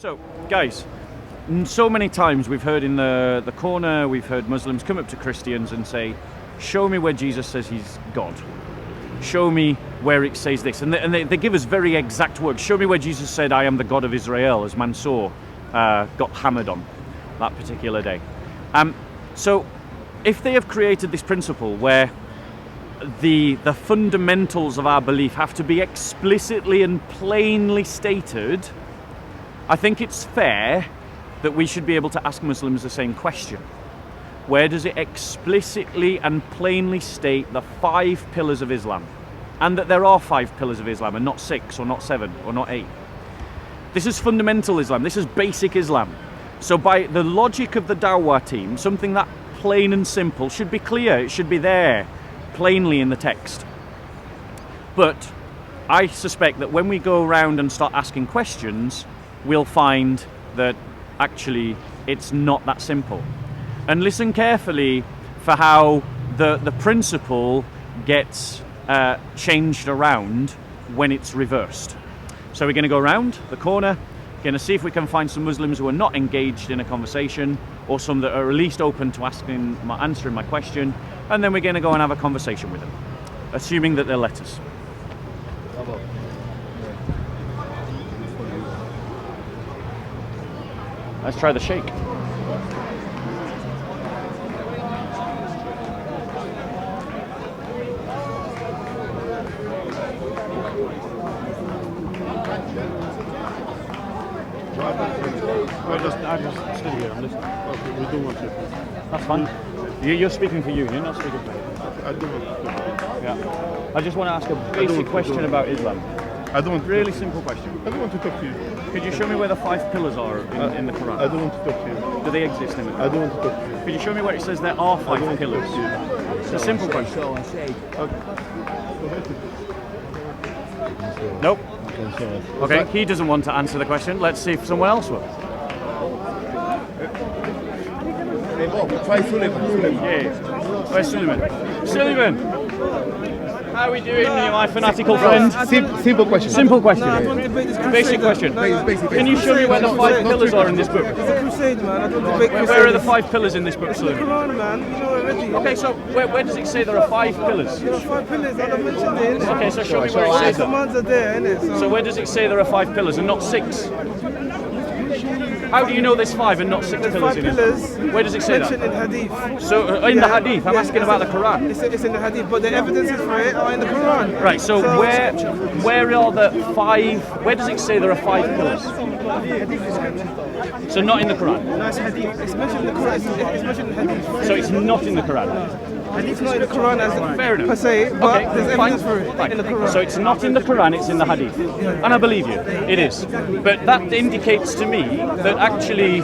So, guys, so many times we've heard in the corner, we've heard Muslims come up to Christians and say, show me where Jesus says he's God. Show me where it says this. And they give us very exact words. Show me where Jesus said, I am the God of Israel, as Mansour got hammered on that particular day. So, if they have created this principle where the fundamentals of our belief have to be explicitly and plainly stated, I think it's fair that we should be able to ask Muslims the same question. Where does it explicitly and plainly state the 5 pillars of Islam? And that there are 5 pillars of Islam and not 6 or not 7 or not 8. This is fundamental Islam. This is basic Islam. So by the logic of the Dawa team, something that plain and simple should be clear. It should be there plainly in the text. But I suspect that when we go around and start asking questions, we'll find that actually it's not that simple. And listen carefully for how the principle gets changed around when it's reversed. So we're going to go around the corner, going to see if we can find some Muslims who are not engaged in a conversation, or some that are at least open to answering my question, and then we're going to go and have a conversation with them, assuming that they'll let us. Let's try the shake. I'm just still here, I'm listening. Okay, we don't want to. That's fine. You're speaking for you, you're not speaking for me. I don't want to. Yeah. I just want to ask a basic question about Islam. I don't want to. Really simple question. I don't want to talk to you. Could you show me where the 5 pillars are in the Quran? I don't want to talk to you. Do they exist in the Quran? I don't want to talk to you. Could you show me where it says there are 5 pillars? It's a simple question. Nope. Okay, he doesn't want to answer the question. Let's see if someone else will. Try Suleiman. Yeah. Where's Suleiman? Suleiman! How are we doing, my fanatical friend? Simple question. Simple question. I don't debate this Basic question. Can you show me where the 5 pillars are in this book? It's a crusade, man. I don't debate crusaders. Where are the 5 pillars in this book, The Suleiman? Quran, man. You know already. Okay, so where does it say there are 5 pillars? There are 5 pillars. I don't mention it. Okay, so show me where it says The that. commands are there, innit? So where does it say there are 5 pillars and not 6? How do you know there's 5 and not 6 There's pillars 5 in it? pillars Where does it say mentioned that? in hadith. So in the hadith, I'm asking about the Quran. It's in the hadith, but the evidences for it are in the Quran. Right, so where are the 5, where does it say there are 5 pillars? So not in the Quran. It's mentioned in the Quran. It's mentioned in hadith. So it's not in the Quran. It's not in the Quran as Fair enough. per se, but Okay, there's fine, evidence for it fine. in the Quran. So it's not in the Quran, it's in the Hadith. And I believe you, it is. But that indicates to me that actually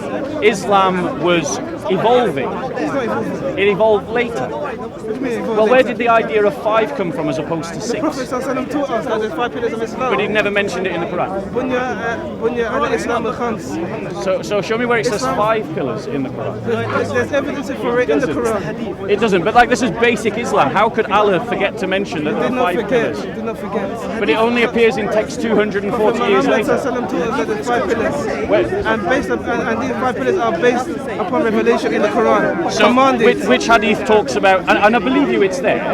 Islam was evolving. It's not evolving. It evolved later. What do you mean evolving? Well, where did the idea of 5 come from as opposed to 6? Prophet ﷺ taught us that there's 5 pillars of Islam. But he never mentioned it in the Quran. Bunya al-Islam al-Khams. So show me where it says 5 pillars in the Quran. There's evidence for it in the Quran. It doesn't, but like this is basic Islam. How could Allah forget to mention that there Did are not 5 forget. pillars? Did not forget. But it only appears in text 240 years Muhammad later. ﷺ taught us that there's 5 pillars. Where? And these 5 pillars are based upon revelation in the Quran. So Commanded. which hadith talks about, and I believe you it's there,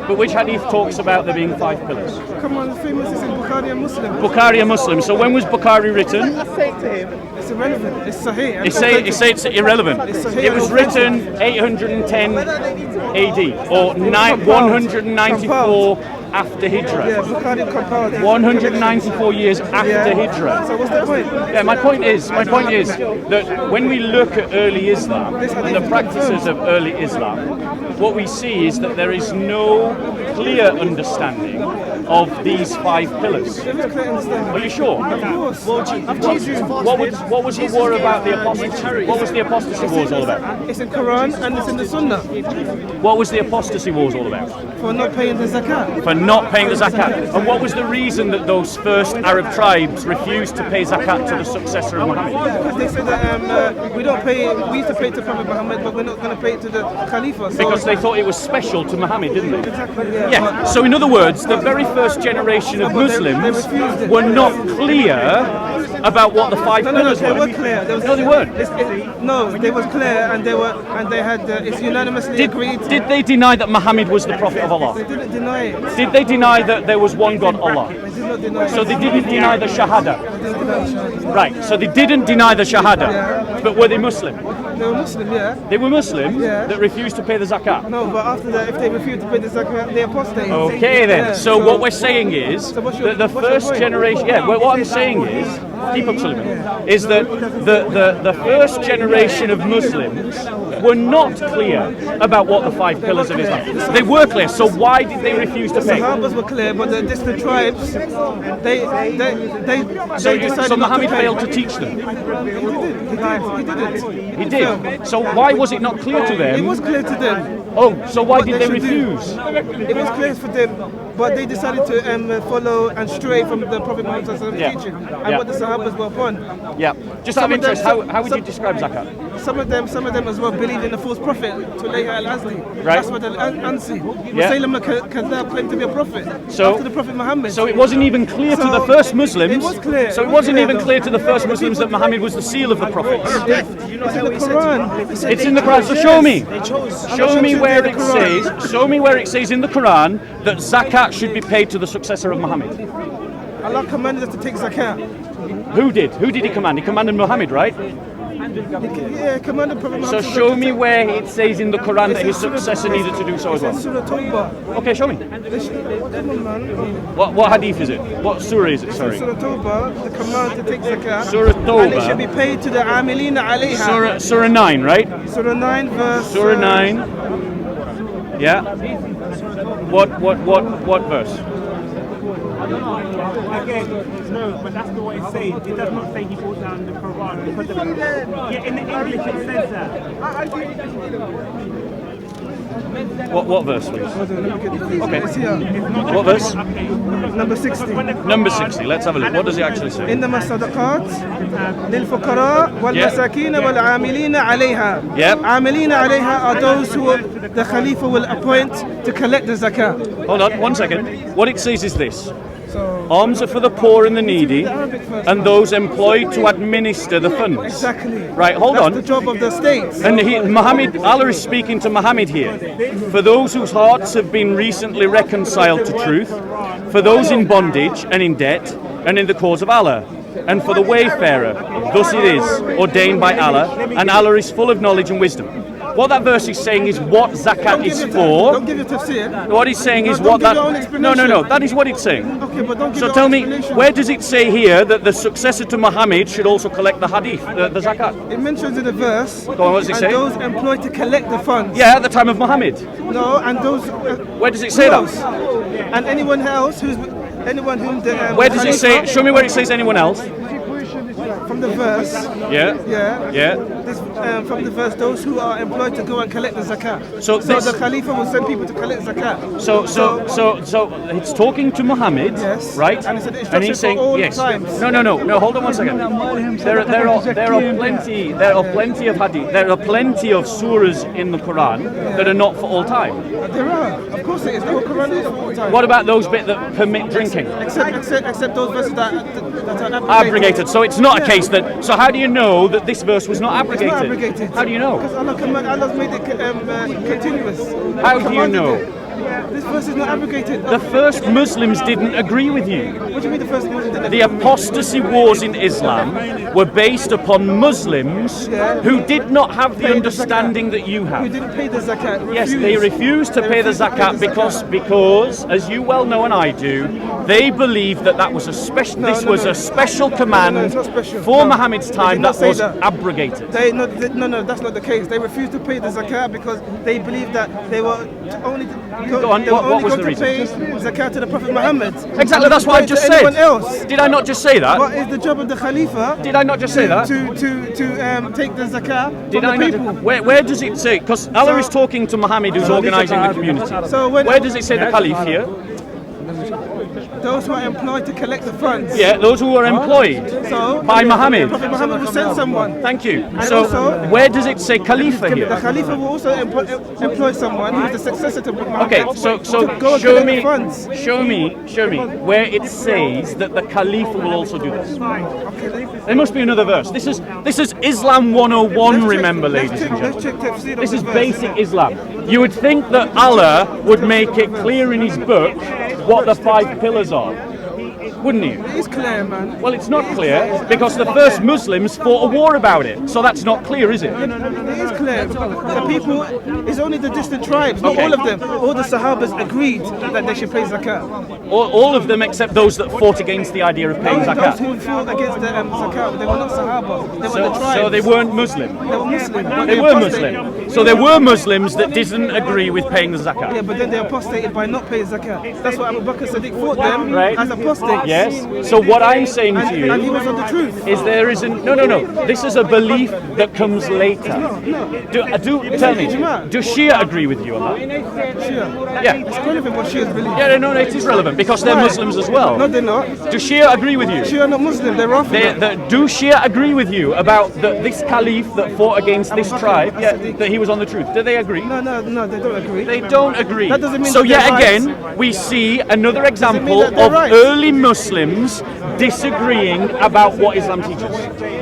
but which hadith talks about there being 5 pillars? Come on, famous is in Bukhari and Muslim. Bukhari and Muslim. So when was Bukhari written? It's irrelevant. It's sahih. It say it's irrelevant. It was written 810 AD or 194 after Yeah, Hijrah. Bukhari compiled it. 194 years after Yeah. Hijrah. So what's the point? Yeah, my point is that when we look at early Islam and the practices of early Islam, what we see is that there is no clear understanding of these 5 pillars. There is clear understanding. Are you sure? Of course. What was the war about the apostasy? What was the apostasy wars all about? It's in Quran and it's in the Sunnah What was the apostasy wars all about? for not paying the zakat. For not paying the zakat. And what was the reason that those first Arab tribes refused to pay zakat to the successor of Muhammad? Because they said that we don't pay. We used to pay to Prophet Muhammad, but we're not going to pay it to the Khalifa. So Because they thought it was special to Muhammad, didn't they? exactly. Yeah. Yeah. So in other words, the very first generation of Muslims were not clear about what the five pillars they were. were clear. No, they weren't. No, they were clear, and they had it's unanimously agreed. Did they deny that Muhammad was the prophet of Allah? They didn't deny it. Did they deny that there was one God, Allah? They did not deny it. So they didn't deny the Shahada. They didn't deny it. Right. So they didn't deny the Shahada. But were they Muslim? They were Muslim, yeah. They were Muslims Yeah. that refused to pay the zakat. No, but after that, if they refuse to pay the zakat, they apostate. Okay then. Yeah, So what we're saying is So what's your- that the what's your first point? generation. Yeah. Well, what I'm saying is, keep up, Sullivan. Is that the first generation of Muslims were not clear about what the five pillars of Islam. They were clear. So why did they refuse to The pay? Sahabas were clear, but the distant tribes, they decided So not Muhammad to pay. failed to teach them. He didn't. He did. So why was it not clear to them? It was clear to them. Oh, so why what did they should do. refuse? It was clear for them, but they decided to follow and stray from the Prophet Muhammad's Yeah. teaching and Yeah. what the Sahabas were upon. Yeah. Just out of interest, how would you describe zakat? Some of them as well believed in the false prophet, Tulayha al-Azdi. Right. That's what al-Ansi. Yeah. Musaylama Kadhab claimed to be a prophet So- after the Prophet Muhammad. So it wasn't even clear to So, the first Muslims. it was clear. So it It was wasn't clear, even though. clear to the first Muslims that Muhammad was the seal of the prophets. It's in the Quran. It's in the Quran. So show me. Show showing me you where the it Quran. says. Show me where it says in the Quran that zakat should be paid to the successor of Muhammad. Allah commanded us to take zakat. Who did? Who did he command? He commanded Muhammad, right? Yeah, commanded Prophet So Muhammad. show me where it says in the Quran that his successor needed to do so as well. Surah Tawbah. Okay, show me. Come on, man. What hadith is it? What surah is it? Sorry. Surah Tawbah, the command to take zakat. Surah And it should be Tawbah. paid to the amilina alayha. Surah 9, right? Surah 9 verse. Surah 9. Yeah. What verse? Again, no, but that's not what it says. It does not say he brought down the Quran. Because yeah, in the English it says that. What verse, please? Okay. It's here. What verse? Number 60. Number 60. Let's have a look. What does it actually say? إنما الصدقات للفقراء والمساكين والعاملين عليها. Yep. عاملين عليها are those who the Khalifa will appoint to collect the zakat. Hold on, 1 second. What it says is this. Alms are for the poor and the needy, and those employed to administer the funds. Exactly. Right, hold That's on. the job of the states. And Allah is speaking to Muhammad here. For those whose hearts have been recently reconciled to truth, for those in bondage and in debt, and in the cause of Allah, and for the wayfarer. Thus it is, ordained by Allah, and Allah is full of knowledge and wisdom. What that verse is saying is what zakat is for. Don't give your tafsir. What he's saying is No, don't what give your own that. explanation. No. That is what it's saying. Okay, but don't give So your tell own me, explanation. where does it say here that the successor to Muhammad should also collect the hadith, the zakat? It mentions in the verse. Go on, what does it and say? those employed to collect the funds. Yeah, at the time of Muhammad. No, and those. Where does it say who that? else? And anyone else who's anyone whom the. Where does it say? Show me where it says anyone else. From the verse. Yeah. Yeah. This, from the verse, those who are employed to go and collect the zakat. So this- the Khalifa will send people to collect zakat. So it's talking to Muhammad, Yes. right? And it's an instruction he's saying for all yes. times. No. Hold on 1 second. There are plenty of hadith. There are plenty of surahs in the Quran that are not for all time. There are, of course, it is. The whole Quran is for all time. What about those bit that permit drinking? Except those verses that are Abrogated. So it's not a case that. So how do you know that this verse was not abrogated? It's not abrogated. How do you know? Because Allah's made it continuous. How do you Commanded know? it. This verse is not abrogated. The first Muslims didn't agree with you. What do you mean the first Muslims didn't The agree? apostasy wars in Islam were based upon Muslims who did not have the Pay the understanding that you Who have. didn't pay the zakat? Yes, they refused to pay the zakat because, as you well know and I do, they believed that was a special. No, This no, was no. a special No, command it's not special. for No. Muhammad's They time did not that say was that. abrogated. No, that's not the case. They refused to pay the zakat because they believed that they were only Go on, they were what only was going the to pay zakat to the Prophet Muhammad. Exactly, that's what I just said. Anyone else? Did I not just say that? What is the job of the Khalifa? Did I not just say that? To take the zakat Did from I the not? people? Where does it say? Because Allah is talking to Muhammad, who's organising the community. So when- Where does it say the Caliph here? Those who are employed to collect the funds. Yeah, those who were employed So by Muhammad. Prophet Muhammad will send someone. Thank you. And So also- where does it say Khalifa The here? Khalifa will also employ someone who is the successor to Muhammad. Okay, so to go and show collect me, the funds. show me where it says that the Khalifa will also do this. There must be another verse. This is Islam 101. Remember, ladies and Let's gentlemen. check tafsir of This is verse. basic Islam. You would think that Allah would make it clear in His book what the 5 pillars are, wouldn't you? It's clear, man. Well, it's not clear because the first Muslims fought a war about it. So that's not clear, is it? It is clear. The people, it's only the distant tribes, not Okay. all of them. All the Sahabas agreed that they should pay zakat. All of them except those that fought against the idea of paying Those zakat. who fought against the zakat, they were not Sahaba. They were the tribes. So they weren't Muslim. They were Muslim. but They were apostated. Muslim. So there were Muslims that didn't agree with paying the Yeah, zakat. but then they apostated by not paying zakat. That's why Abu Bakr Siddiq fought them Right. as apostates. Yes. So what I'm saying to And he you was on the truth. is there isn't. No. This is a belief that comes later. Tell me. Do Shia agree with you on that? Shia. Yeah. It's relevant what Shias believe. Yeah. No. It is relevant because they're Why? Muslims as well. No, they're not. Do Shia agree with you? Shia are not Muslim. They're Rafida. Do Shia agree with you about this caliph that fought against this tribe? Yeah, that he was on the truth. Do they agree? No, they don't agree. They don't agree. That doesn't mean so that yet they're right. again, we see another example that they're of right. early Muslims disagreeing about what Islam teaches.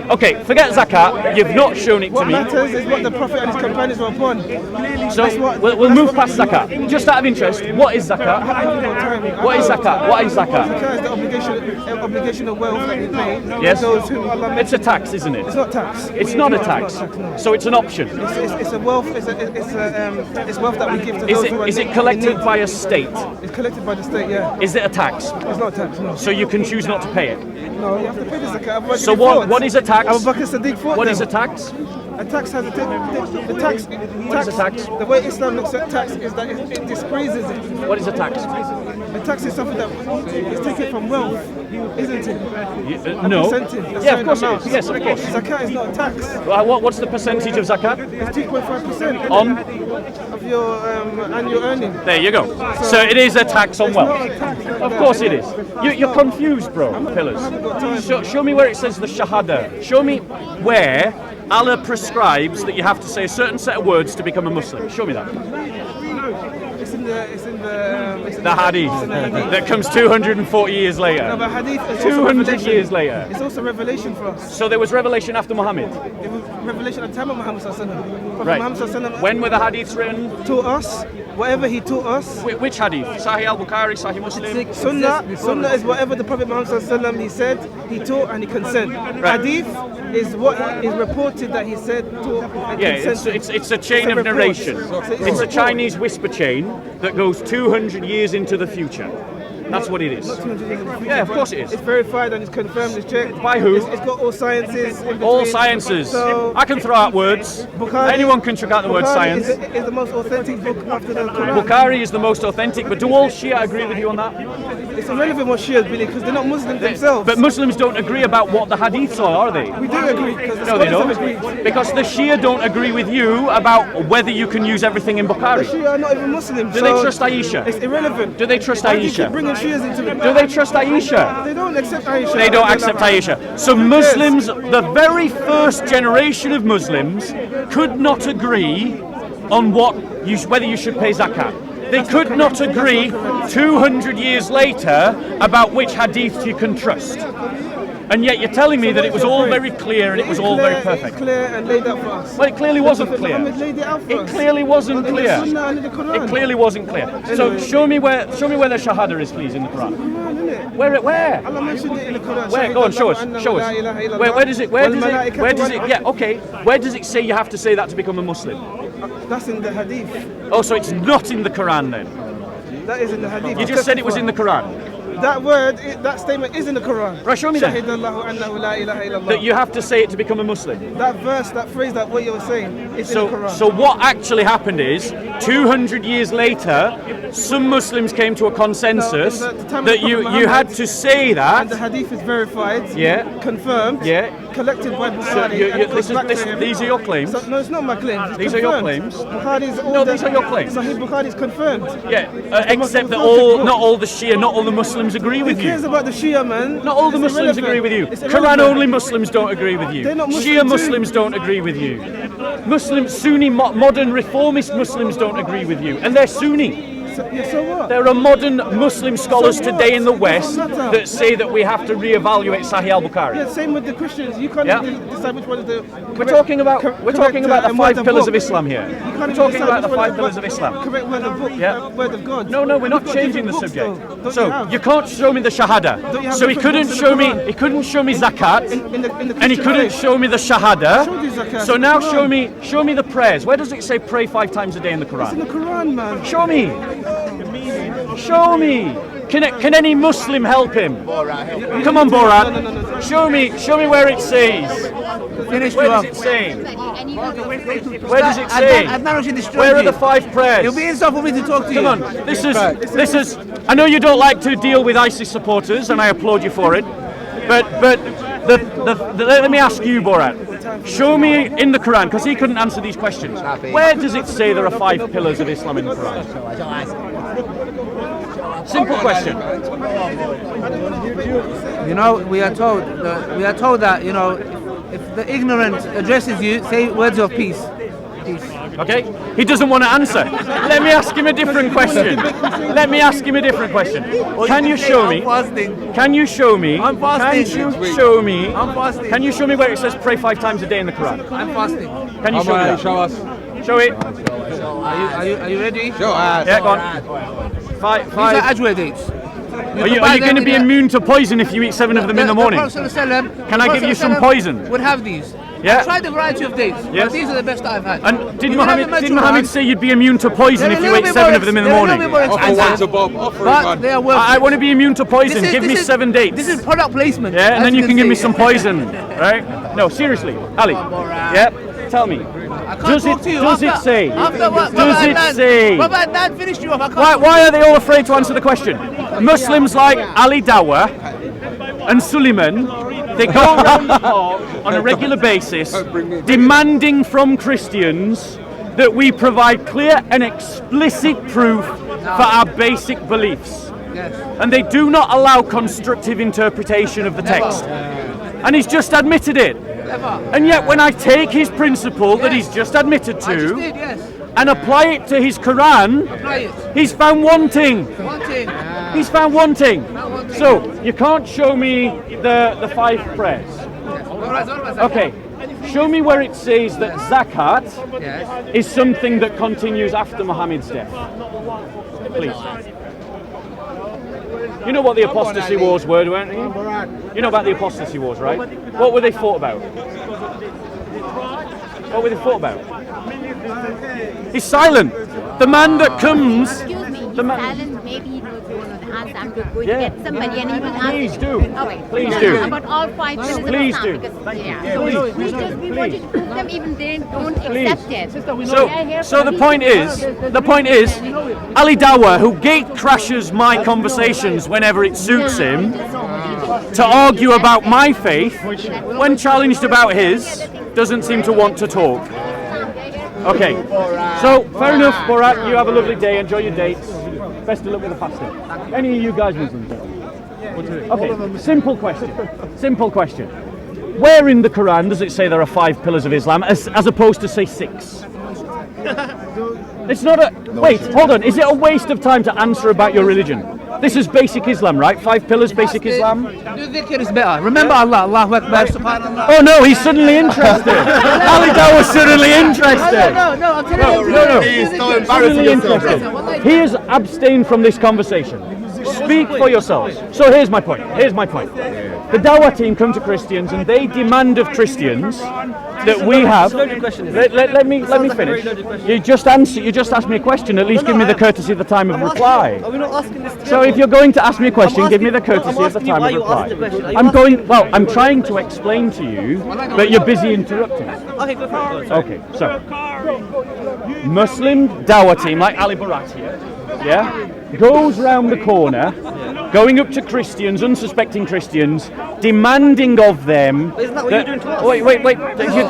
Okay, forget zakat. You've not shown it to What me. matters is what the Prophet and his companions were upon. So That's what- we'll that's move what past we- zakat. Just out of interest, what is zakat? What is zakat? What is zakat? Zakat is the obligation of wealth that we pay. Yes. Those who Allah It's a tax, isn't it? It's not tax. It's not a tax. No. So it's an option. It's a wealth. It's wealth that we give to Is those who are it in collected need. by a state? It's collected by the state. Yeah. Is it a tax? It's not tax. No. So you can choose not to pay it. No, you have to pay the zakat. otherwise So you what fought. what is a tax? Abu Bakr Siddiq fought What them. is a tax? A tax has the tax. What is a tax? The way Islam looks at tax is that it dispraises it. What is a tax? A tax is something that is taken from wealth, isn't it? No. Percentage, a Yeah, of certain course it amount. is. Yes, of course. Zakat is not a tax. What's the percentage of zakat? It's 2.5% On? of your annual earning. There you go. So it is a tax on It's not wealth. a tax like Of that. course it is. You're confused, bro. Pillars. Show me where it says the shahada. Show me where Allah prescribes that you have to say a certain set of words to become a Muslim. Show me that. It's in the The hadith that comes 240 years No, later. but hadith is also 200 revelation. years later. It's also revelation for us. So there was revelation after Muhammad. It was revelation at the time of Muhammad Sallallahu Alaihi Wasallam. Prophet Right. Muhammad Sallallahu Alaihi Wasallam When were the hadiths written? taught us whatever he taught us. Which hadith? Sahih al-Bukhari, Sahih Muslim? Sunnah is whatever the Prophet Muhammad Sallallahu Alaihi Wasallam he said, he taught, and he consent. Hadith is what is reported that he said, taught, and Yeah, consented. it's a chain It's a of report. narration. It's a It's a report. Chinese whisper chain that goes 200 years into the future. That's what it is. 200 years in the future, Yeah, of but course it is. It's verified and it's confirmed, it's checked. By who? It's got all sciences in All between. sciences. So, I can throw out words. Bukhari- Anyone can chuck out the word Bukhari science. is the most authentic book after the Quran. Bukhari is the most authentic, but do all Shia agree with you on that? It's irrelevant what Shias believe because they're not Muslims themselves. But Muslims don't agree about what the hadiths are they? we do agree because the No, they scholars have agreed. don't. Because the Shia don't agree with you about whether you can use everything in The Bukhari. Shia are not even Muslims. Do they trust Aisha? It's irrelevant. Do they trust Why do you Aisha? keep bringing Shias into it? Do they trust Aisha? They don't accept Aisha. They don't accept Aisha. So Muslims, the very first generation of Muslims, could not agree on whether you should pay zakat. They could not agree 200 years later about which hadith you can trust. And yet you're telling me that it was all very clear and it was all very It's perfect. clear and laid out for us. Well, it clearly wasn't Prophet clear. Muhammad laid it out for It us. clearly wasn't In the clear. Sunnah and in the Quran. It clearly wasn't clear. So Anyway. show me where the shahada is, please, in the Quran. Quran, innit? Where? Allah mentioned it in the Quran. Where? Go on, show us. Show us. Where does it? Yeah, okay. Where does it say you have to say that to become a Muslim? That's in the hadith. Oh, so it's not in the Quran then? That is in the hadith. You just said it was in the Quran. That word, that statement is in the Quran. Right, show me that. Shahidallahu annahu la ilaha illallah. That you have to say it to become a Muslim. That verse, that phrase, that what you're saying is in the Quran. So what actually happened is, 200 years later, some Muslims came to a consensus No, it was at the time of that the you Prophet had to say and the that. hadith is verified, Yeah. confirmed, Yeah. collected by Bukhari. you- and it goes this is- back to this- him. these are your claims. So, no, it's not my claims. It's These are your confirmed. claims. Bukhari's No, these are your claims. Sahih Bukhari is confirmed. Yeah, Muslim except that authentic not book. all the Shia, not all the Muslims agree Who with cares you. about the Shia, man? Not all the It's Muslims irrelevant. agree with you. It's Quran irrelevant. only Muslims don't agree with you. They're not Muslim Shia too. Muslims don't agree with you. Sunni modern reformist Muslims don't agree with you, and they're Sunni. So what? There are modern Muslim scholars So what? today in the It West doesn't matter. that say that we have to reevaluate Sahih al-Bukhari. Yeah, same with the Christians. You can't Yeah. decide which one is the. We're talking about the five pillars of Islam here. You We're can't talking decide about the which one five is pillars of Islam. Correct word of book. Yeah. Word of God. No, we're not We've got changing the different subject. books, though. Don't So have? you can't show me the Shahada. Don't you have So he different couldn't books in show the me. Quran? He couldn't show me zakat, in the and he Christian couldn't faith. show me the Shahada. Showed you zakat So in now the Quran. show me the prayers. Where does it say pray 5 times a day in the It's in Quran? the Quran, man. Show me. Show me. Can any Muslim help him? Come on, Borat. No. Show me where it says. Finish Where you does up. it say? Where does it I've say? not actually destroyed Where are you. the 5 prayers? It'll be insult for me to talk to you. Come on, this is. I know you don't like to deal with ISIS supporters, and I applaud you for it. But let me ask you, Borat. Show me in the Quran, because he couldn't answer these questions. Where does it say there are 5 pillars of Islam in the Quran? Simple question. You know, we are told that, you know, if the ignorant addresses you, say words of peace. Peace. Okay? He doesn't want to answer. Let me ask him a different question. Can you show me? I'm fasting. Can you show me? I'm fasting. Can you show me? I'm fasting. Can you show me where it says pray 5 times a day in the Quran? I'm fasting. Can you show me that? Show us. Show it. Are you ready? Show us. Yeah, go on. Five. These are Ajwa dates. Are you going to be immune to poison if you eat 7 of them in the morning? Can I give you some poison? Would have these. Yeah. I tried a variety of dates, Yes. but these are the best I've had. And did You can have Muhammad say you'd be immune to poison if you ate 7 of them in the morning? Offer one to Bob. Offer But one. they are worth I want to be immune to poison. This is- Give me this is- 7 dates. This is product placement. Yeah, and as then you can give me see. some poison, right? No, seriously, Ali. Yeah, tell me. I can't talk to you. Does it After- say? After what? Does it say? Baba Adnan finished you off. I can't. Why are they all afraid to answer the question? Muslims like Ali Dawa and Suleiman, they go around the park on a regular basis demanding from Christians that we provide clear and explicit proof for our basic beliefs. Yes. And they do not allow constructive interpretation of the text. And he's just admitted it. Never. And yet when I take his principle that he's just admitted I just to did, yes. and apply it to his Quran, Apply it. he's found wanting. One thing. He's found wanting. one thing. So you can't show me the 5 prayers. Okay. Show me where it says that zakat Yes. is something that continues after Muhammad's death. Please. You know what the apostasy wars were, weren't you? You know about the apostasy wars, right? What were they fought about? What were they fought about? He's silent. The man that comes. Excuse me, he's The man. silent. Maybe he knows one of the answer. I'm just going Yeah. to get somebody and he will answer. Please do. Okay. Please Yeah, do. About all 5 pillars of Please Islam, do. because- Thank you. yeah. Please. We wanted to prove them, even they don't Please. accept it. So the point is, Ali Dawa, who gate crashes my conversations whenever it suits him, to argue about my faith, when challenged about his, doesn't seem to want to talk. Okay, so fair enough, Borat, you have a lovely day, enjoy your dates. Best of luck with the fasting. Any of you guys Muslims? Okay, simple question. Where in the Quran does it say there are 5 pillars of Islam as opposed to say 6? It's not a... Wait, hold on. Is it a waste of time to answer about your religion? This is basic Islam, right? 5 pillars, basic Islam? Do dhikr is better. Remember Allah. Allahu Akbar. Subhanallah. Oh no, he's suddenly interested. Ali Dawa's suddenly interested. No, I'm telling you. No. He's so embarrassing Suddenly yourself. interested. He has abstained from this conversation. Speak for yourselves. So here's my point. The Dawa team come to Christians and they demand of Christians that we have. Let me finish. You just asked me a question. At least give me the courtesy of the time of reply. Are we not asking this? So if you're going to ask me a question, give me the courtesy of the time of reply. I'm trying to explain to you, but you're busy interrupting. Okay, go for it. Okay, so Muslim Dawa team like Ali Barat here, goes round the corner, going up to Christians, unsuspecting Christians, demanding of them. Isn't that what you're doing to us? Wait.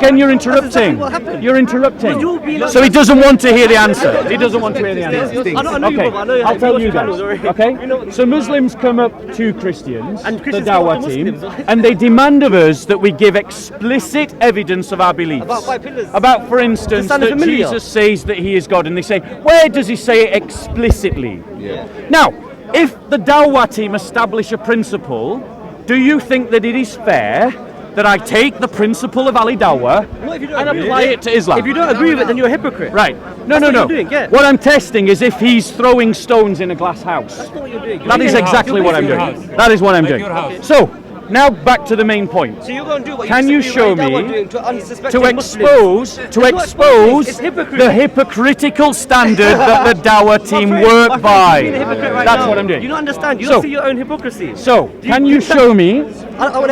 Again, you're interrupting. exactly what happened. You're interrupting. Well, you'll be So he doesn't want to hear the answer. He doesn't want to hear the answer. I know you, Okay, brother. I know you. I'll tell you your guys. channels already. Okay, so Muslims come up to Christians, And the Christians come up Dawa to team, Muslims. and they demand of us that we give explicit evidence of our beliefs. About 5 pillars. About, for instance, sound that familiar? Jesus says that he is God, and they say, where does he say it explicitly? Now, if the Dawa team establish a principle, do you think that it is fair that I take the principle of Ali Dawa What if you don't and agree apply with it to Islam? If you don't agree with it, then you're a hypocrite. Right. No. what you're doing, yeah. What I'm testing is if he's throwing stones in a glass house. That's not what you're doing. That is exactly what I'm doing. That is what I'm doing. So, now back to the main point. So you're going to do what Can you show me to unsuspecting to Muslims. expose It's hypocrisy. the hypocritical standard that the Dawa team work by? You're being a hypocrite right That's now. what I'm doing. You don't understand. You So- don't see your own hypocrisy. So, can you show me?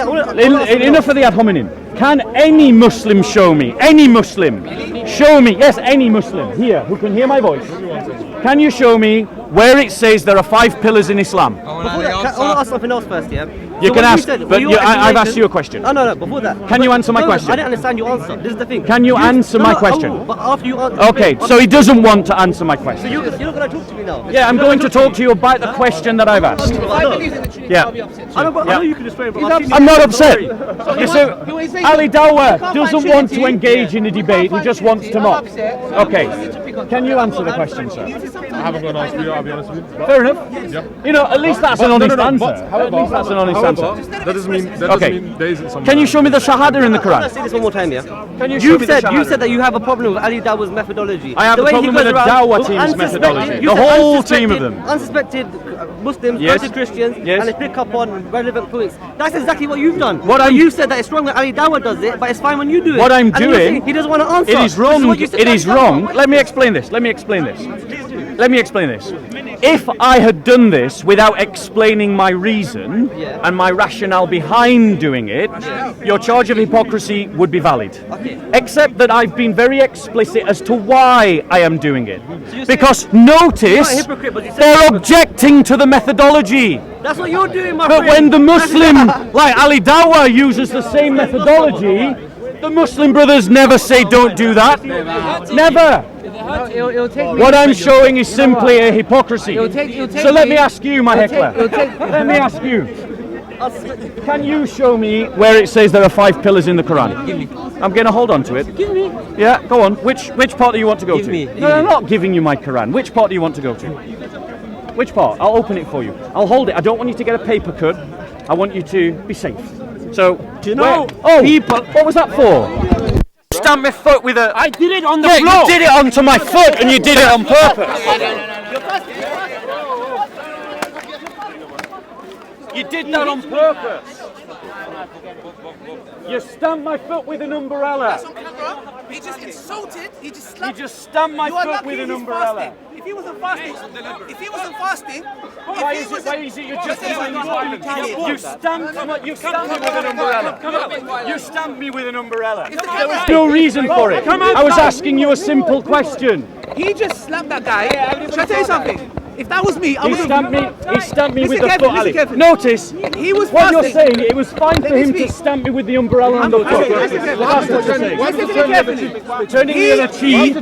Enough of the ad hominem. Can any Muslim show me? Any Muslim show me? Yes, any Muslim here who can hear my voice. Can you show me where it says there are 5 pillars in Islam? Before that, I want to ask something else first, yeah? You So can when ask, said- but when your I've asked explanation- you a question. No, before that. Can you answer my question? I didn't understand your answer. This is the thing. Can you answer my question? I will, but after you answer. Okay, so he doesn't want to answer my question. So you're not going to talk to me now? Yeah, I'm going to talk to you about the question that I've asked. Yeah. I know you can explain, but I'm not upset. You see, Ali Dawa doesn't want to engage in a debate, he just wants to mock. Okay, can you answer the question, sir? I haven't got an answer for you, I'll be honest with you. Fair enough. You know, at least that's an honest answer. At least that's an honest answer. That doesn't mean Okay. there isn't something. Can you show me the Shahada in the Can I Quran? say this one more time, yeah? Can you show me the You Shahada? said that you have a problem with Ali Dawa's methodology. I have The a way he problem goes with the around Dawa with team's unsuspected- methodology. you The said whole team of them. Unsuspected Muslims Yes. go to Christians Yes. and they pick up on relevant points. That's exactly what you've done. What So I'm- you said that it's wrong when Ali Dawa does it, but it's fine when you do it. What I'm And you're doing- saying he doesn't want to answer. It is This wrong. what you said It to is Ali Dawa. wrong. Let me explain this. Let me explain this. If I had done this without explaining my reason Yeah. and my rationale behind doing it, your charge of hypocrisy would be valid. Okay. Except that I've been very explicit as to why I am doing it. you're Because You're not a notice hypocrite, but you said they're objecting to the methodology. that's what you're doing, my But friend. when the Muslim, like Ali Dawa, uses the same methodology, the Muslim brothers never say don't do that. Never. It'll take me. What I'm showing is simply a hypocrisy. It'll take So let me- me ask you, my heckler. Let me ask you. Can you show me where it says there are 5 pillars in the Quran? I'm going to hold on to it. Give me. Yeah, go on. Which part do you want to go Give to? me. No, I'm not giving you my Quran. Which part do you want to go to? Which part? I'll open it for you. I'll hold it. I don't want you to get a paper cut. I want you to be safe. So, Do you know people? What was that for? Stamp my foot with a. I did it on the Yeah, floor. you did it onto my foot, and you did it on purpose. You did that on purpose. You stamped my foot with an umbrella. He just insulted. He just You slapped. just stamped my You are foot lucky with an he's umbrella. fasting. If he wasn't fasting, Why is it you're justifying violence? You stamped me with an umbrella. You stamped me with an umbrella. There was no reason for it. I was asking you a simple question. He just slapped that guy. Should I tell you something? If that was me, I He would stamped me. He stamped me with the Listen foot. carefully, Ali. listen carefully. Notice He was what you're fasting. saying. It was fine for Let me him to speak. stamp me with the umbrella on the foot. Okay, listen carefully. That's what you're saying. Listen carefully. Turning the other cheek.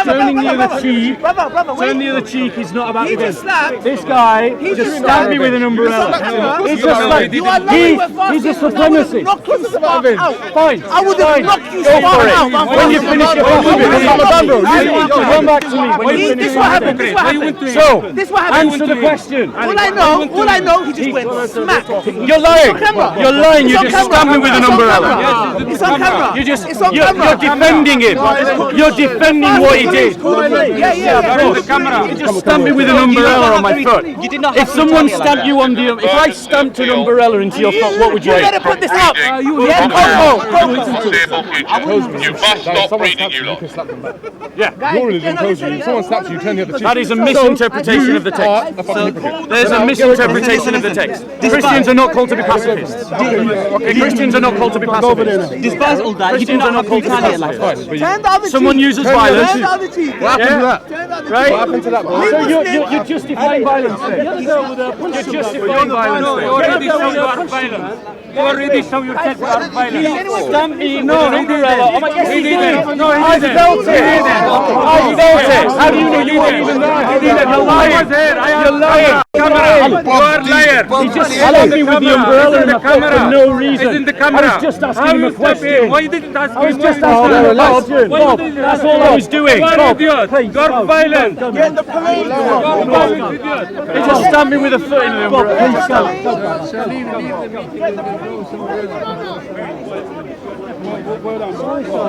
Turning the other cheek. Brother, Turn the other cheek is not about He the just slapped. This guy He just just stabbed me with an umbrella. He's just like You are lucky we're fasting. he's a I would have supremacist. knocked you spark out. Fine. I would have fine. knocked you Go spark for it. out. man. When you finish your This come back to me. When you is finish what happened. This is what happened. So This this is what happened. Answer the question. All I know, he just went smack. You're lying. You're lying. You just stabbed me with an umbrella. It's on camera. You're defending him. You're defending what he did. You just stabbed me with an umbrella on my foot. If someone stabbed you on the, if I stamped an umbrella into your foot, what would you do? You better put this up. You must stop reading, you lot. Your religion tells you if someone slaps you, turn the other cheek. That is a misinterpretation of the text. There's a misinterpretation of the text. Christians are not called to be pacifists. Christians are not called to be pacifists. Despite all that, you did not call Turn Someone uses violence. Turn the other cheek. What happened to that? Right? What happened to that, bro? So you're justifying violence then? You're justifying violence then? You already show your violence. You already show yourself you are violent. Stamp me with an umbrella. Oh my, yes, he did. No, I felt it. I felt it. How do you know you weren't even there? You're lying. You're lying. You are liar. He just stabbed me with the umbrella in the foot for no reason. It's in the camera. I was just asking him a question. Why you didn't ask I was him? just asking him a question. Bob, that's all I was doing. You are Bob, idiot. please. You are violent. Get in the parade. He just stabbed me with a foot in the umbrella.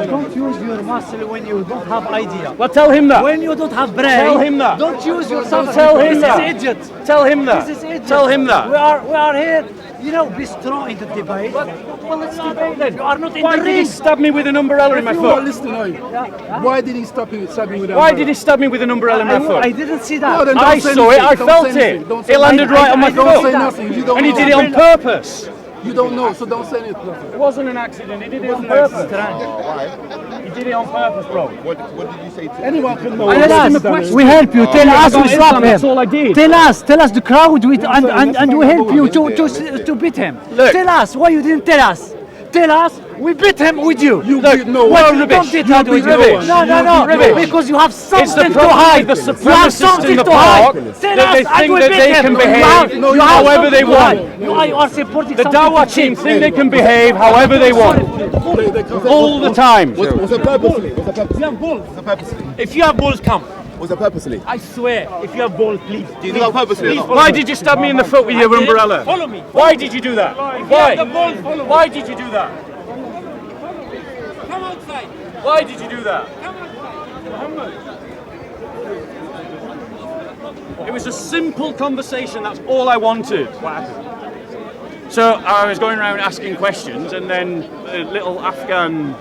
Don't use your muscle when you don't have idea. Well, tell him that. When you don't have brain, Tell him that. don't use yourself. Tell him This that. is idiot. Tell him that. This is idiot. Tell him that. We are here, destroying the debate. Well, let's debate then. You are not in Why the did he ring. stab me with an umbrella in my foot? Listen, why did he stab you with that? Why did he stab me with an umbrella in my foot? I didn't see that. then I don't say saw it, anything. I Don't felt say anything. it. Don't say It landed anything. right on my Don't say foot. nothing. You don't And he know. did it on purpose. You don't know, so don't say anything. It wasn't an accident, he did it on purpose. He did it on purpose, bro. What did you say to Anyone can know. Tell us. We help you. Tell us we slap him. That's all I did. Tell us the crowd and we help you to beat him. Look. Tell us why you didn't tell us. Tell us we beat him with you. You beat no What one. you rubbish. don't did You that beat with you. rubbish. No. Rubbish. Because you have It's something the to problem hide. with the You have supremacists something in the to hide. park Tell that us they and think we that beat they him. can You behave have however they something to hide. want. You are supporting The something Dawa to team cheat. think they can behave however they want. All the time. Was it purposely? Was it purposely? If you have balls, come. Was it purposely? I swear, if you have balls, please. Do you do that purposely or not? Why did you stab me in the foot with your umbrella? Follow me. Why did you do that? Why? Why did you do that? Come outside. Why did you do that? It was a simple conversation, that's all I wanted. So I was going around asking questions, and then a little Afghan,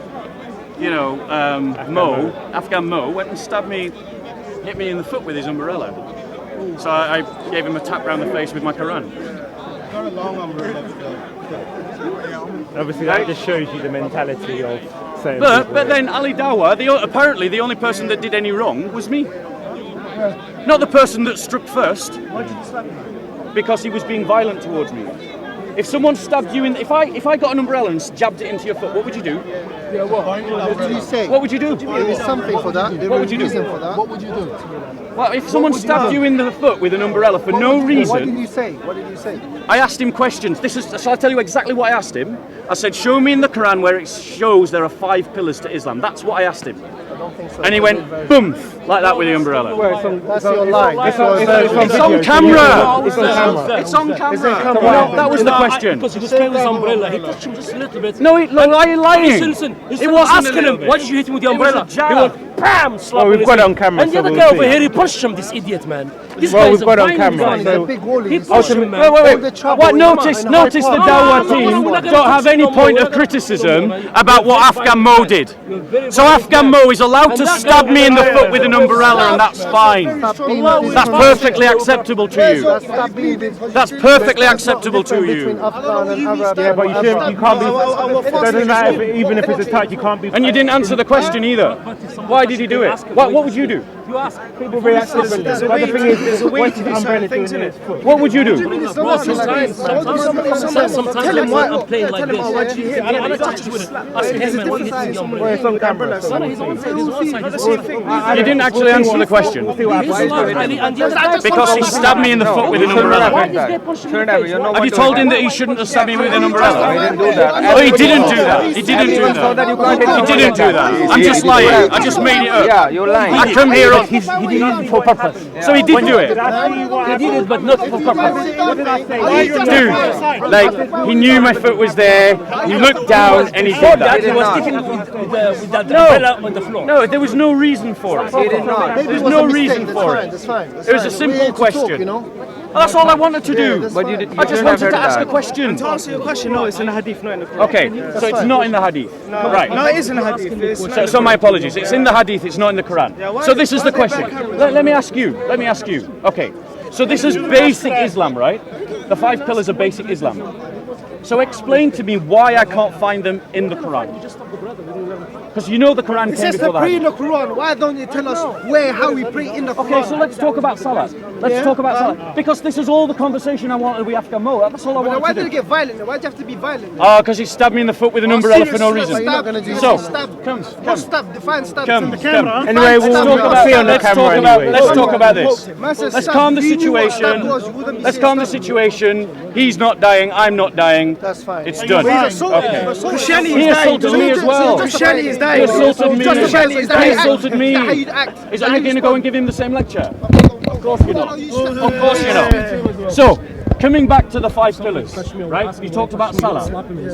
Afghan Mo went and stabbed me, hit me in the foot with his umbrella. So I gave him a tap round the face with my Quran. Obviously, that just shows you the mentality of saying. But then Ali Dawa, apparently the only person that did any wrong was me. Not the person that struck first. Why did you slap me? Because he was being violent towards me. If someone stabbed you in, if I got an umbrella and jabbed it into your foot, what would you do? Yeah, what? What did you say? What would you do? There is something for that. There What is would you do? reason for that. What would you do? Well, if someone stabbed you in the foot with an umbrella for no What did reason, you say? What did you say? I asked him questions. So I'll tell you exactly what I asked him. I said, show me in the Quran where it shows there are 5 pillars to Islam. That's what I asked him. I don't think so. And he went, boom, like that with the umbrella. That's your line. It's on camera. It's on camera. That was the question. Because he was carrying his umbrella, he touched him just a little bit. No, why are you lying? Listen. It wasn't asking him, why did you hit him with the It was a umbrella? He jab. went, bam, slap we've him got it in on camera, And the so other we'll guy see. over here, he punched him, this idiot, man. This Well, guy we've is a got it on violent camera, guy. He's a big wall. He He's pushed him, man. What? Notice the Dawa team we're not gonna don't have touch any no more. point We're of not gonna touch criticism no more. about what Afghan Mo did. So Afghan Mo is allowed to stab me in the foot with an umbrella, and that's fine. That's perfectly acceptable to you. That's perfectly acceptable to you. Yeah, but you can't be. It doesn't matter even if it's a touch. You can't be. And you didn't answer the question either. Why did he do it? What would you do? You ask. People react differently. But the thing is, what's his umbrella doing in his foot? What would you do? Sometimes I'm playing like this. And I touched with it. I said, hey man, why are you hitting the umbrella? Well, it's on camera. So He's on side, he's on side. You didn't actually answer the question. Because he stabbed me in the foot with an umbrella. Have you told him that he shouldn't have stabbed me with an umbrella? Oh, he didn't do that. He didn't do that. He didn't do that. I'm just lying. I just made it up. Yeah, you're lying. I come here on. He did it for purpose. So he did do it. He did it, but not for purpose. Dude, like, he knew my foot was there, he looked down and he did that. He was sticking with the umbrella on the floor. No, there was no reason for it. There's no reason for it. That's fine. It was a simple question. That's all I wanted to do. I just wanted to ask a question. To answer your question, no, it's in the hadith, not in the Quran. Okay, so it's not in the hadith. Right. No, it is in the hadith. So my apologies. It's in the hadith, it's not in the Quran. So this is the question. Let me ask you. Okay. So this is basic Islam, right? The 5 pillars of basic Islam. So explain to me why I can't find them in the Quran. Because you know the Quran It came says before to the pray in hadith. the Quran. Why don't you tell us how we pray in the Quran? Okay, so let's talk about Salah. Let's talk about Salah. Because this is all the conversation I wanted with Afghan Mo. That's all I wanted Why to did do. you get violent? Why do you have to be violent? Because he stabbed me in the foot with an umbrella for no reason. So, come. Stab, define stab. Come. Anyway, let's talk about this. Let's calm the situation. Let's calm the situation. He's not dying. I'm not dying. That's fine. It's done. Okay. Christianity He is dying. assaulted me as well. Christianity is He dying. assaulted me. Christianity is He dying. assaulted me. How you'd act. Is are you going to go and give him the same lecture? Of course you're not. Of course you're not. So, coming back to the 5 pillars, right? You talked about Salah.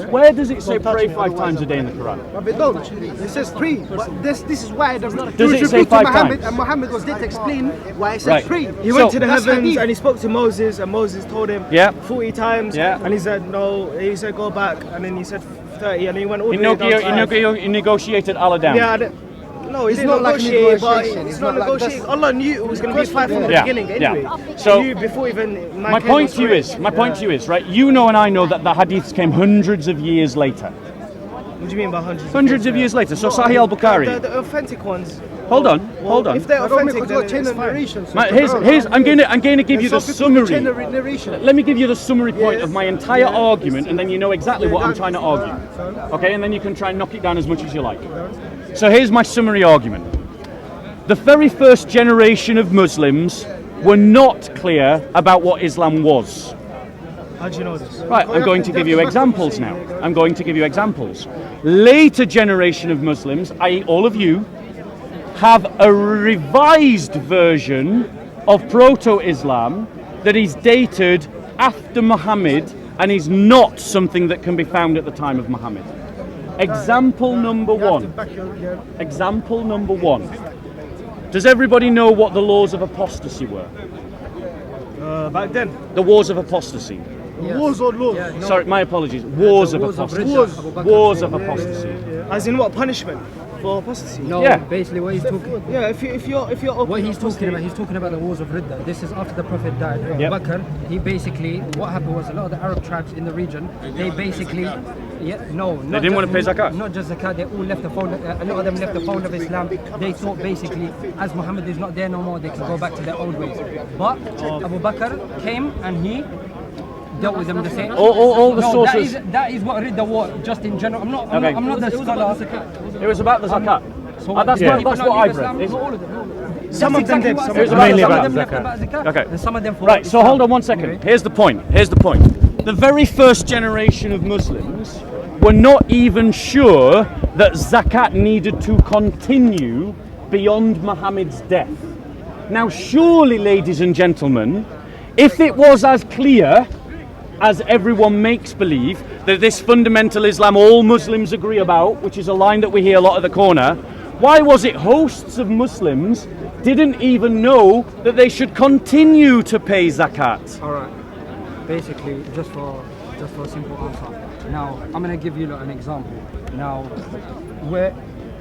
Where does it say pray 5 times a day in the Quran? But they don't. It says pray. But this is why Does it say 5 times? And Muhammad was there to explain why it says Right. pray. He went to the that's heavens hadith. and he spoke to Moses, and Moses told him Yeah. 40 times. Yeah. And he said no. He said go back, and then he said 30, and he went all He the way down to 5. negotiated Allah down. Yeah. No, he didn't not like a negotiate, but negotiation. it's It's not not like negotiating. Allah knew it was going to be 5 from the Yeah, beginning yeah. anyway. So- He knew before even My point to you is, right? You know and I know that the hadiths came hundreds of years later. What do you mean by hundreds? Hundreds of years later. So Sahih al-Bukhari. The authentic ones. Hold on. If they're authentic, Because then you're chain it's of fine. narration. so Here's I'm going to give you the some people chain summary. of narration. Let me give you the summary point of my entire argument, and then you know exactly what I'm trying to argue. Okay, and then you can try and knock it down as much as you like. So here's my summary argument. The very first generation of Muslims were not clear about what Islam was. How do you know this? Right, I'm going to give you examples now. I'm going to give you examples. Later generation of Muslims, i.e. all of you, have a revised version of proto-Islam that is dated after Muhammad and is not something that can be found at the time of Muhammad. Example number one. Example number one. Does everybody know what the laws of apostasy were? Back then. The wars of apostasy. Wars or laws? Sorry, my apologies. Wars of apostasy. Wars of apostasy. As in what? Punishment for apostasy? No, Yeah. basically what he's talking. Yeah, if you're open What he's apostasy- talking about the wars of Ridda. This is after the Prophet died. Yep. Bakr, he basically, what happened was a lot of the Arab tribes in the region, they basically, They didn't want to pay zakat. Not just zakat, they all left the fold, a lot of them left the fold of Islam. They thought basically, as Muhammad is not there no more, they can go back to their old ways. But Abu Bakr came and he dealt with them the same. All the No, sources. that is what Ridda war, just in general. I'm not the scholar. It was about the zakat. That's Yeah. what I've read. Not all of them. Some of them did. That's Some exactly of what- them mainly some about of them left zakat. about zakat. Okay. And some of them for Right, so Islam. hold on one second. Anyway. Here's the point. The very first generation of Muslims were not even sure that zakat needed to continue beyond Muhammad's death. Now, surely, ladies and gentlemen, if it was as clear as everyone makes believe that this fundamental Islam all Muslims agree about, which is a line that we hear a lot at the corner, why was it hosts of Muslims didn't even know that they should continue to pay zakat? All right. Basically, just for a simple answer. Now, I'm going to give you an example. Now, where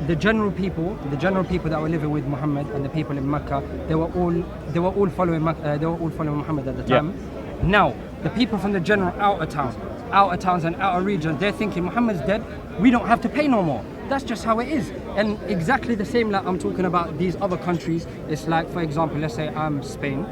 the general people that were living with Muhammad and the people in Mecca, they were all following Muhammad at the time. Now, the people from the general outer towns and outer regions, they're thinking Muhammad's dead. We don't have to pay no more. That's just how it is. And exactly the same like I'm talking about these other countries. It's like, for example, let's say I'm Spain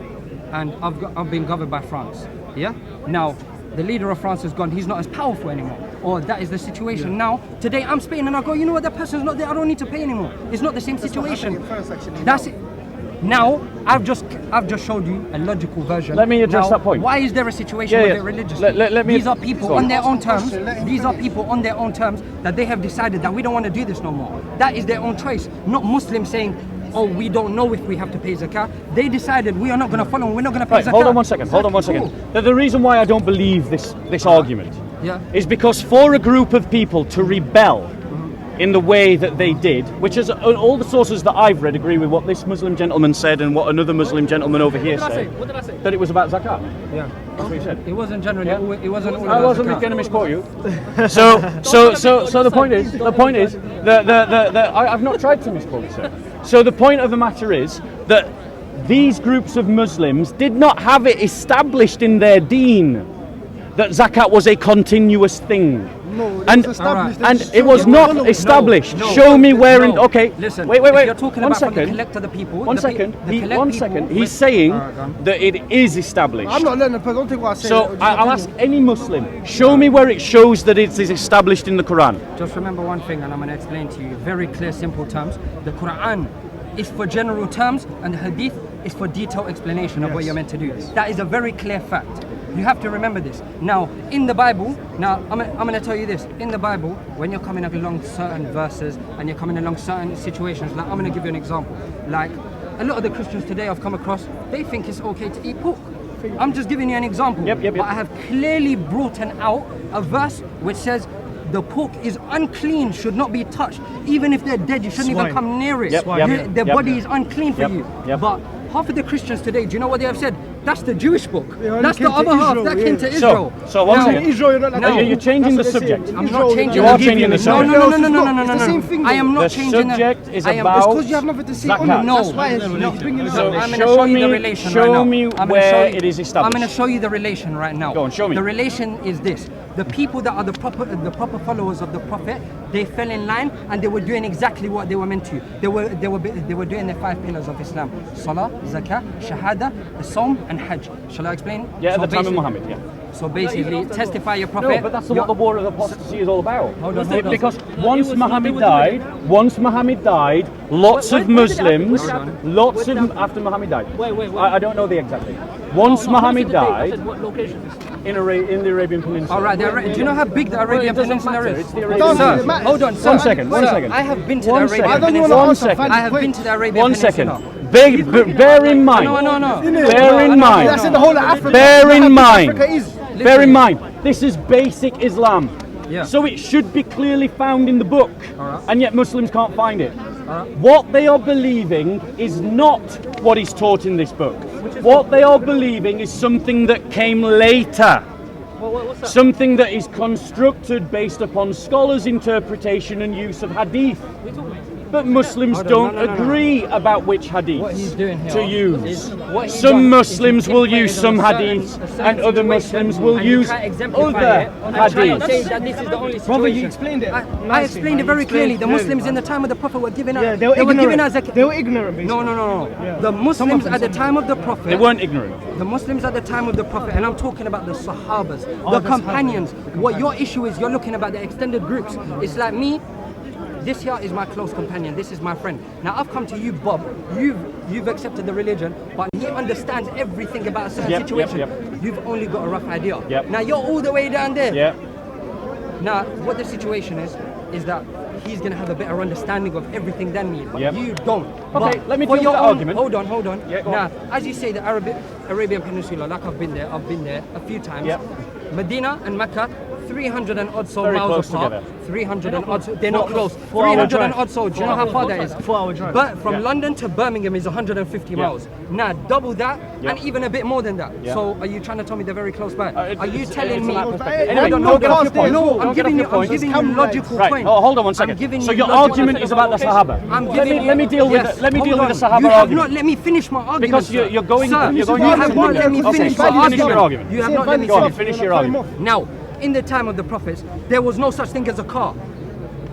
and I've been governed by France. Yeah? Now, the leader of France is gone. He's not as powerful anymore. Or that is the situation. Now, today I'm Spain and I go, you know what, that person's not there. I don't need to pay anymore. It's not the same situation. That's it. Now, I've just showed you a logical version. Let me address that point. Why is there a situation where they're religious? These are people on their own terms. These are people on their own terms that they have decided that we don't want to do this no more. That is their own choice. Not Muslims saying, oh, we don't know if we have to pay zakah. They decided we are not going to follow, we're not going to pay zakah. Hold on one second. The reason why I don't believe this argument is because for a group of people to rebel in the way that they did, which is all the sources that I've read agree with what this Muslim gentleman said and what another Muslim gentleman over here said. What did I say? That it was about zakat. Yeah. That's what he said. It wasn't generally. It wasn't all I about wasn't zakah. going to misquote you. So the point is that I've not tried to misquote you, sir. So the point of the matter is that these groups of Muslims did not have it established in their deen that zakat was a continuous thing. No, and it was not established. Show me where in. Okay, listen. Wait. You're talking about from the collect of the people. One second. He's saying that it is established. I'm not letting the person. Don't take what I say. So I'll ask any Muslim. Show me where it shows that it is established in the Quran. Just remember one thing, and I'm going to explain to you very clear, simple terms. The Quran is for general terms, and the hadith is for detailed explanation of what you're meant to do. That is a very clear fact. You have to remember this. Now, in the Bible, I'm going to tell you this. In the Bible, when you're coming along certain verses and you're coming along certain situations, like I'm going to give you an example. Like, a lot of the Christians today I've come across, they think it's okay to eat pork. I'm just giving you an example. But I have clearly brought out a verse which says, the pork is unclean, should not be touched. Even if they're dead, you shouldn't even come near it. Their body is unclean for you. But half of the Christians today, do you know what they have said? That's the Jewish book. That's the other half. That came to Israel. So one second. You're changing the subject. I'm not changing. You are changing the subject. No. It's the same thing. I am not changing. The subject is about. Because you have nothing to say on it. No. That's why it's bringing it up. I'm going to show you the relation right now. Show me where it is established. I'm going to show you the relation right now. Go on, show me. The relation is this. The people that are the proper followers of the Prophet, they fell in line and they were doing exactly what they were meant to. They were doing the 5 pillars of Islam: Salah, Zakah, Shahada, Sawm, and Hajj. Shall I explain? Yeah, at the time of Muhammad. Yeah. So basically, testify your Prophet. No, but that's what the war of apostasy is all about. Hold on. Because once Muhammad died, lots of Muslims, after Muhammad died. Wait. I don't know the exact date. Once Muhammad died, what location? in the Arabian Peninsula. All right, do you know how big the Arabian Peninsula is? It's the Arabian Sir, hold on. One second. I have been to the Arabian Peninsula. I have been to the Arabian Peninsula. Bear in mind. No. Bear in mind. That's in the whole of Africa. Bear in mind. This is basic Islam. Yeah. So it should be clearly found in the book, and yet Muslims can't find it. Alright. What they are believing is not what is taught in this book. What they are believing is something that came later. What's that? Something that is constructed based upon scholars' interpretation and use of hadith. But Muslims don't agree about which hadith to use. Some Muslims will use some hadiths and other Muslims will use other hadiths. Brother, you explained it. I explained it very clearly. The Muslims in the time of the Prophet were giving out. They were ignorant. Zakah. They were ignorant, basically. No. The Muslims at the time of the Prophet. They weren't ignorant. The Muslims at the time of the Prophet, and I'm talking about the Sahabas, the companions. What your issue is, you're looking about the extended groups. It's like me. This here is my close companion. This is my friend. Now I've come to you, Bob. You've accepted the religion, but he understands everything about a certain situation. You've only got a rough idea. Now you're all the way down there. Now what the situation is that he's gonna have a better understanding of everything than me, but you don't. Okay, but let me for deal your with that argument. Hold on. Now, as you say, the Arabian Peninsula, like I've been there a few times. Medina and Mecca, 300 and odd so Very miles close apart. together. 300 and odd so, they're not close. 4-hour 300 and drive. odd so, do you know how far that is? 4-hour drive. But from London to Birmingham is 150 miles. Now double that and even a bit more than that. So are you trying to tell me they're very close by? Are you telling me? Anyway, No, get off your point. I'm giving you logical Right. point. Oh, hold on one second. So your argument is about the Sahaba. Let me deal with the Sahaba argument. Not let me finish my argument. Because you're going. Sir, You're going. you have not let me finish my Finish your argument. You have not let me Go on, finish your argument. Now, in the time of the prophets, there was no such thing as a car.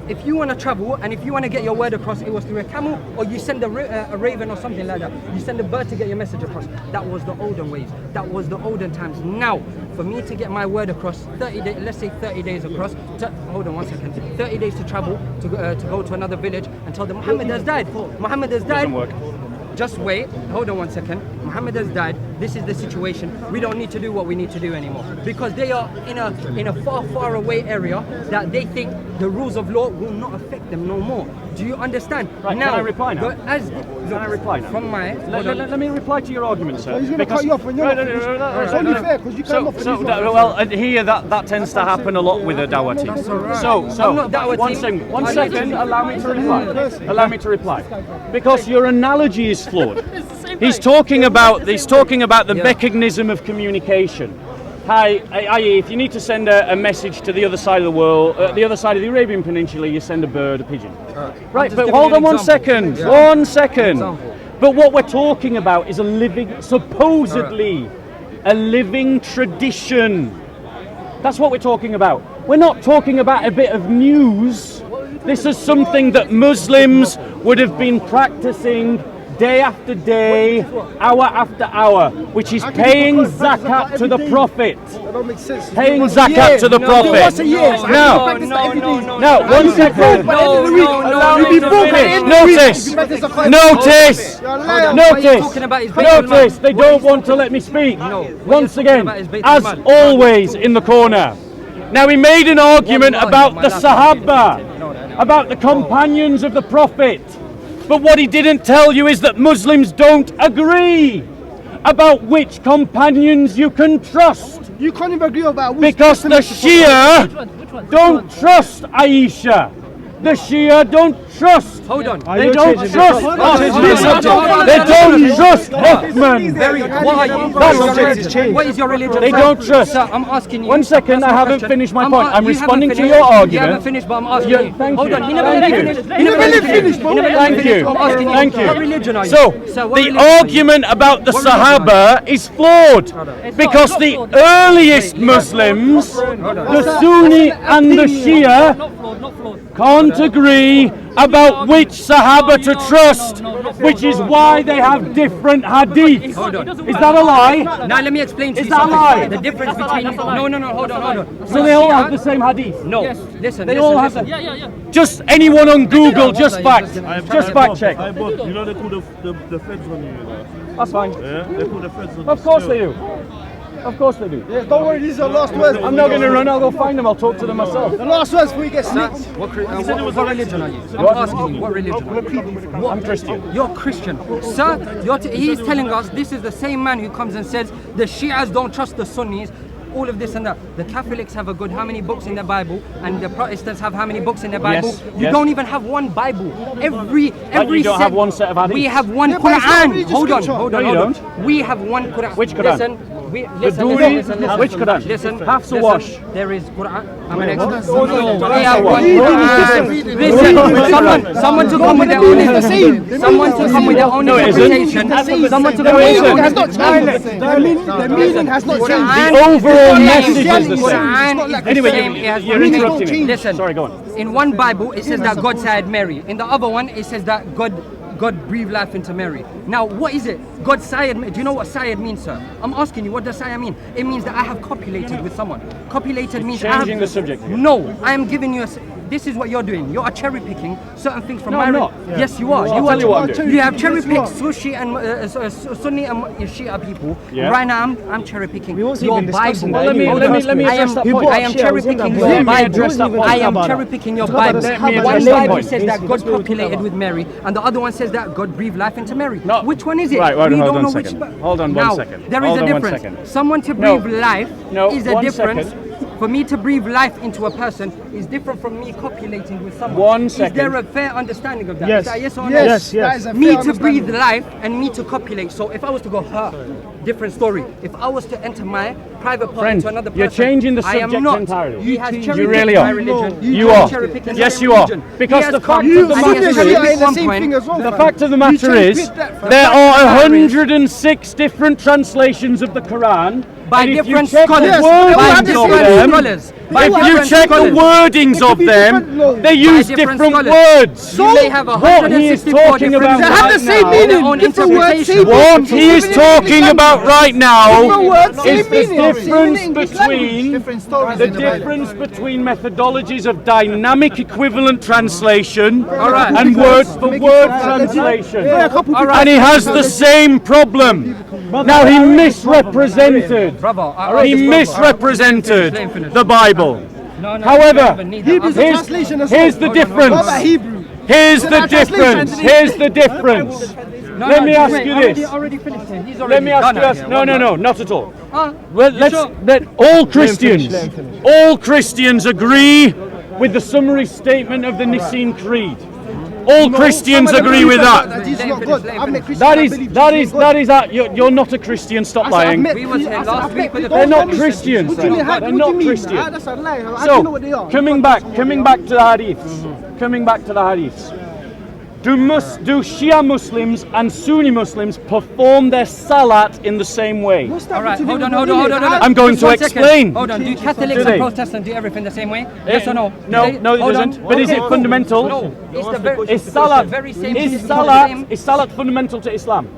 If you want to travel and if you want to get your word across, it was through a camel or you send a raven or something like that. You send a bird to get your message across. That was the olden ways. That was the olden times. Now, for me to get my word across, 30 days, let's say 30 days across, hold on one second, 30 days to travel, to go to another village and tell them Muhammad has died. Muhammad has died. Doesn't work. Just wait, hold on one second. Muhammad has died, this is the situation, we don't need to do what we need to do anymore. Because they are in a far away area that they think the rules of law will not affect them no more. Do you understand? Right, now, can I reply now? Can I reply now? From my... Let me reply to your argument, sir. He's going to cut you off when you're not. It's only fair because you come off. Well, here that tends to happen a lot with a Dawa team. That's all right. So I'm not Dawa team. one second, allow me to reply. Allow me to reply. Because your analogy is flawed. He's talking about the mechanism of communication. i.e., if you need to send a message to the other side of the world, the other side of the Arabian Peninsula, you send a bird, a pigeon. Right, but hold on 1 second. Yeah. 1 second. But what we're talking about is supposedly a living tradition. That's what we're talking about. We're not talking about a bit of news. This is something that Muslims would have been practicing day after day, hour after hour, which is paying zakat to the Prophet. Paying zakat to the Prophet. Now, 1 second. Notice. They don't want to let me speak. Once again, as always in the corner. Now, he made an argument about the Sahaba, about the companions of the Prophet. But what he didn't tell you is that Muslims don't agree about which companions you can trust. You can't even agree about because the Shia don't trust Aisha. The Shia don't trust. Hold on. They don't trust. They don't trust Uthman. What is your religion? They don't trust. Sir, I'm asking you. 1 second, I haven't finished my point. I'm responding to your argument. You haven't finished, but I'm asking you. Thank Hold you. on. He never let me finish. He never let me finish. Thank you. I'm asking you. Thank you. What religion are you? So, the argument about the Sahaba is flawed because the earliest Muslims, the Sunni and the Shia, can't agree about which Sahaba to trust, which is why they have different hadith. Is that a lie? Now let me explain to you Is that a lie? the difference between... No, hold on. So they all have the same hadith? No. Listen. They all have them. Just anyone on Google, just fact check. You know they call the feds on you. That's fine. Yeah, they call the feds on. Of course they do. Of course they do. Yeah, don't worry, these are last words. I'm not going to run, I'll go find them, I'll talk to them myself. The last words before you get snipped. What religion are you? I'm asking you, what religion are you? I'm Christian. You're Christian. Sir, he's telling us this is the same man who comes and says the Shias don't trust the Sunnis, all of this and that. The Catholics have how many books in their Bible, and the Protestants have how many books in their Bible? You don't even have one Bible. Every you don't have one set of hadith? We have one Quran. Hold on. No, you don't. We have one Quran. Which Quran? Listen. Which Quran? Listen. Hafs or wash? There is Quran. I'm an expert. We have one Quran. Listen. Someone to come with their own interpretation. Someone to come with their own interpretation. Someone to come with their own interpretation. The meaning has not changed. The overall message is the same. Anyway, you're interrupting me. Listen. Sorry, go on. In one Bible, it says that God sired Mary. In the other one, it says that God breathed life into Mary. Now, what is it? God sired. Do you know what sired means, sir? I'm asking you, what does sire mean? It means that I have copulated with someone. Copulated means changing the subject. No, I am giving you this is what you're doing. You are cherry picking certain things from my... I'm not. Yes, you are. I'll tell you what I'm doing. You have cherry picked Sunni and Shia people. Yeah. Right now, I'm cherry picking your Bible. Well, let me address that point. I am cherry picking your Bible. I am cherry picking your Bible. One Bible says that God copulated with Mary, and the other one says that God breathed life into Mary. Which one is it? Right, we hold don't on know a which. second. Hold on 1 second. There is a difference. Someone to breathe life is a difference. For me to breathe life into a person is different from me copulating with someone. 1 second. Is there a fair understanding of that? Yes. Is that yes or no? Yes. Me to breathe life and me to copulate. So if I was to go, different story. If I was to enter my private part into another person, you're changing the I subject am not. entirely. He has You really are. my religion. You are. Yes, you are. Because the fact of the matter is, there are 106 different translations of the Quran. By different scholars. If you check the wordings of them, they use different words. So they have what he is talking about They have the same meaning. Different words, same what meaning. he is talking about right now Different words, same is the meaning. difference between methodologies of dynamic equivalent translation and word for word translation. And he has the same problem. Now he misrepresented. He misrepresented the Bible. However, here's the difference. Here's the difference. Here's the difference. Let me ask you this. Let me ask you this. No, not at all. Well, let all Christians agree with the summary statement of the Nicene Creed. All Christians agree with that. That is you're not a Christian. Stop lying. They're not Christians. They're not Christians. So coming back to the hadiths. Coming back to the hadiths. Do Shia Muslims and Sunni Muslims perform their salat in the same way? Alright, hold on. I'm going to explain. Hold on, do Catholics and Protestants do everything the same way? Yes or no? No, it doesn't. But is it fundamental? No, it's the very same. Is salat fundamental to Islam?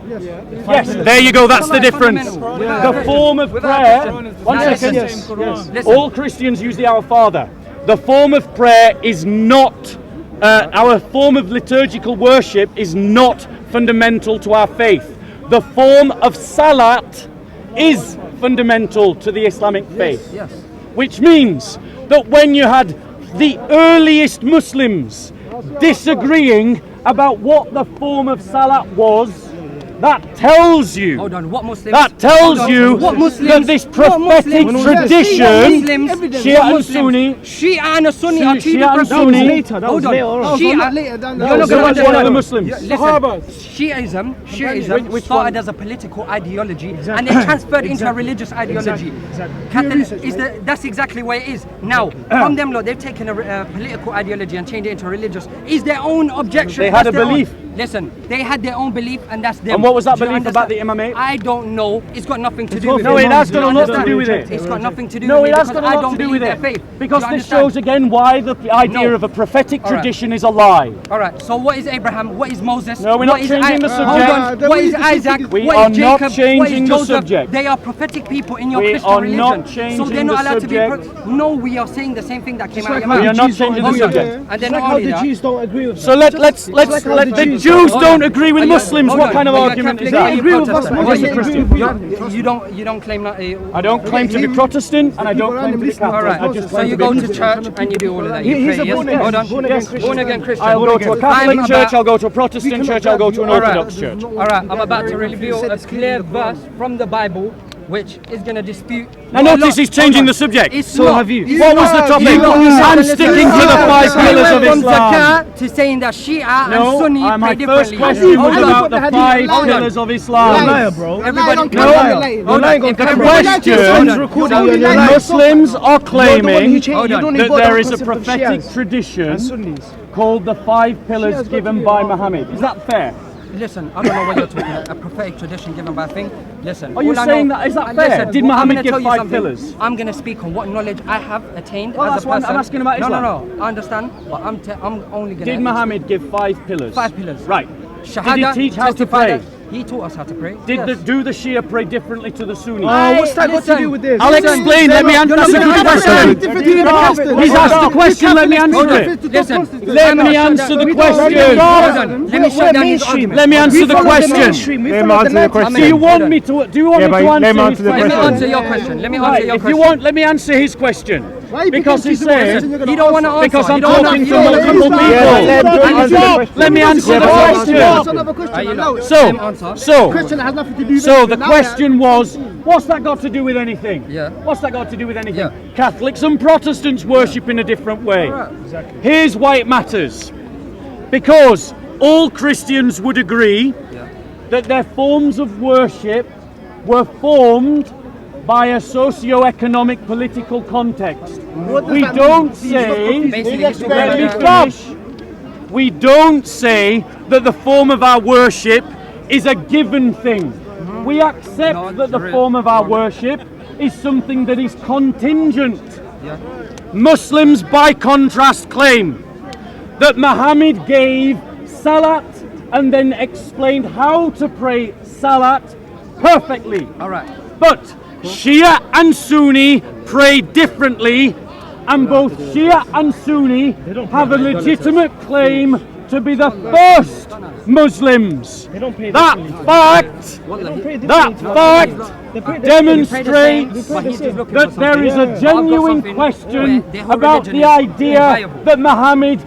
Yes. There you go. That's the difference. The form of prayer. 1 second. Yes. All Christians use the Our Father. The form of prayer is not. Our form of liturgical worship is not fundamental to our faith. The form of salat is fundamental to the Islamic faith. Yes. Which means that when you had the earliest Muslims disagreeing about what the form of salat was, that tells you. Hold on, what Muslims? That tells you that this prophetic tradition, Shia and Sunni, Shia and Sunni are two Shia and Sunni. Hold on, Shia. You're not going to one of the Muslims. Shiism started as a political ideology and it transferred into a religious ideology. That's exactly what it is. Now, from them, they've taken a political ideology and changed it into religious. Is their own objection? They had a belief. Listen, they had their own belief and that's them. And what was that belief about the imamate? I don't know. It's got nothing to do with it. No, it has got a lot to do with it. It's got nothing to do with it. No, it has got a lot to do with their faith. Because this shows again why the idea of a prophetic tradition is a lie. Alright, so what is Abraham? What is Moses? No, we're not changing the subject. Hold on. What is Isaac? We what are is Jacob? not changing what is the subject. They are prophetic people in your We Christian are religion. not changing so they're not the allowed subject. to be. No, we are saying the same thing that came out of your mouth. We are not changing the subject. And then how the Jews don't agree with So let the Jews don't agree with Muslims. What kind of argument is that? They agree with us. You don't claim that. I don't claim to be Protestant and I don't claim to be Catholic. Alright, so you go to church and you do all of that. You pray, yes? Hold on. Born again Christian. I'll go to a Catholic church, I'll go to a Protestant church, I'll go to an Orthodox church. Alright, I'm about to reveal a clear verse from the Bible which is going to dispute. Now notice he's changing the subject. So have you. What was the topic? I'm sticking to the 5 pillars of from Islam. Zakat to saying that Shia and Sunni my pray first differently. question was about the 5 pillars of Islam. Everybody, The question, Muslims are claiming that there is a prophetic tradition called the 5 pillars given by Muhammad. Is that fair? Listen, I don't know what you're talking about. A prophetic tradition given by a thing. Listen. Are you saying that? Is that fair? Listen, Did Muhammad give 5 pillars? I'm going to speak on what knowledge I have attained Well, as that's a what person. I'm asking about Islam. No. I understand. But I'm only going to. Did Muhammad give 5 pillars? 5 pillars. Right. Shahada, Did he teach how to pray? He taught us how to pray. Do the Shia pray differently to the Sunni? What's that got to do with this? I'll explain. Let me answer the question. He's asked the question. Let me answer it. Listen. Let me answer the question. Let me shut down his argument. Let me answer the question. Do you want me to? Do you want me to answer his question? Let me answer your question. Let me answer your If question. you want, let me answer his question. Because he said. You don't want to answer. Because I'm talking to multiple people. Let me answer the question. So the question was, what's that got to do with anything? Yeah. What's that got to do with anything? Yeah. Catholics and Protestants worship in a different way. Exactly. Here's why it matters. Because all Christians would agree that their forms of worship were formed by a socio-economic political context. We don't say, let me finish. We don't say that the form of our worship is a given thing. We accept that the form of our worship is something that is contingent Muslims, by contrast, claim that Muhammad gave salat and then explained how to pray salat perfectly. All right. But Shia and Sunni pray differently, and both Shia and Sunni have a legitimate claim to be the first Muslims. That fact demonstrates that there is a genuine question about the idea that Muhammad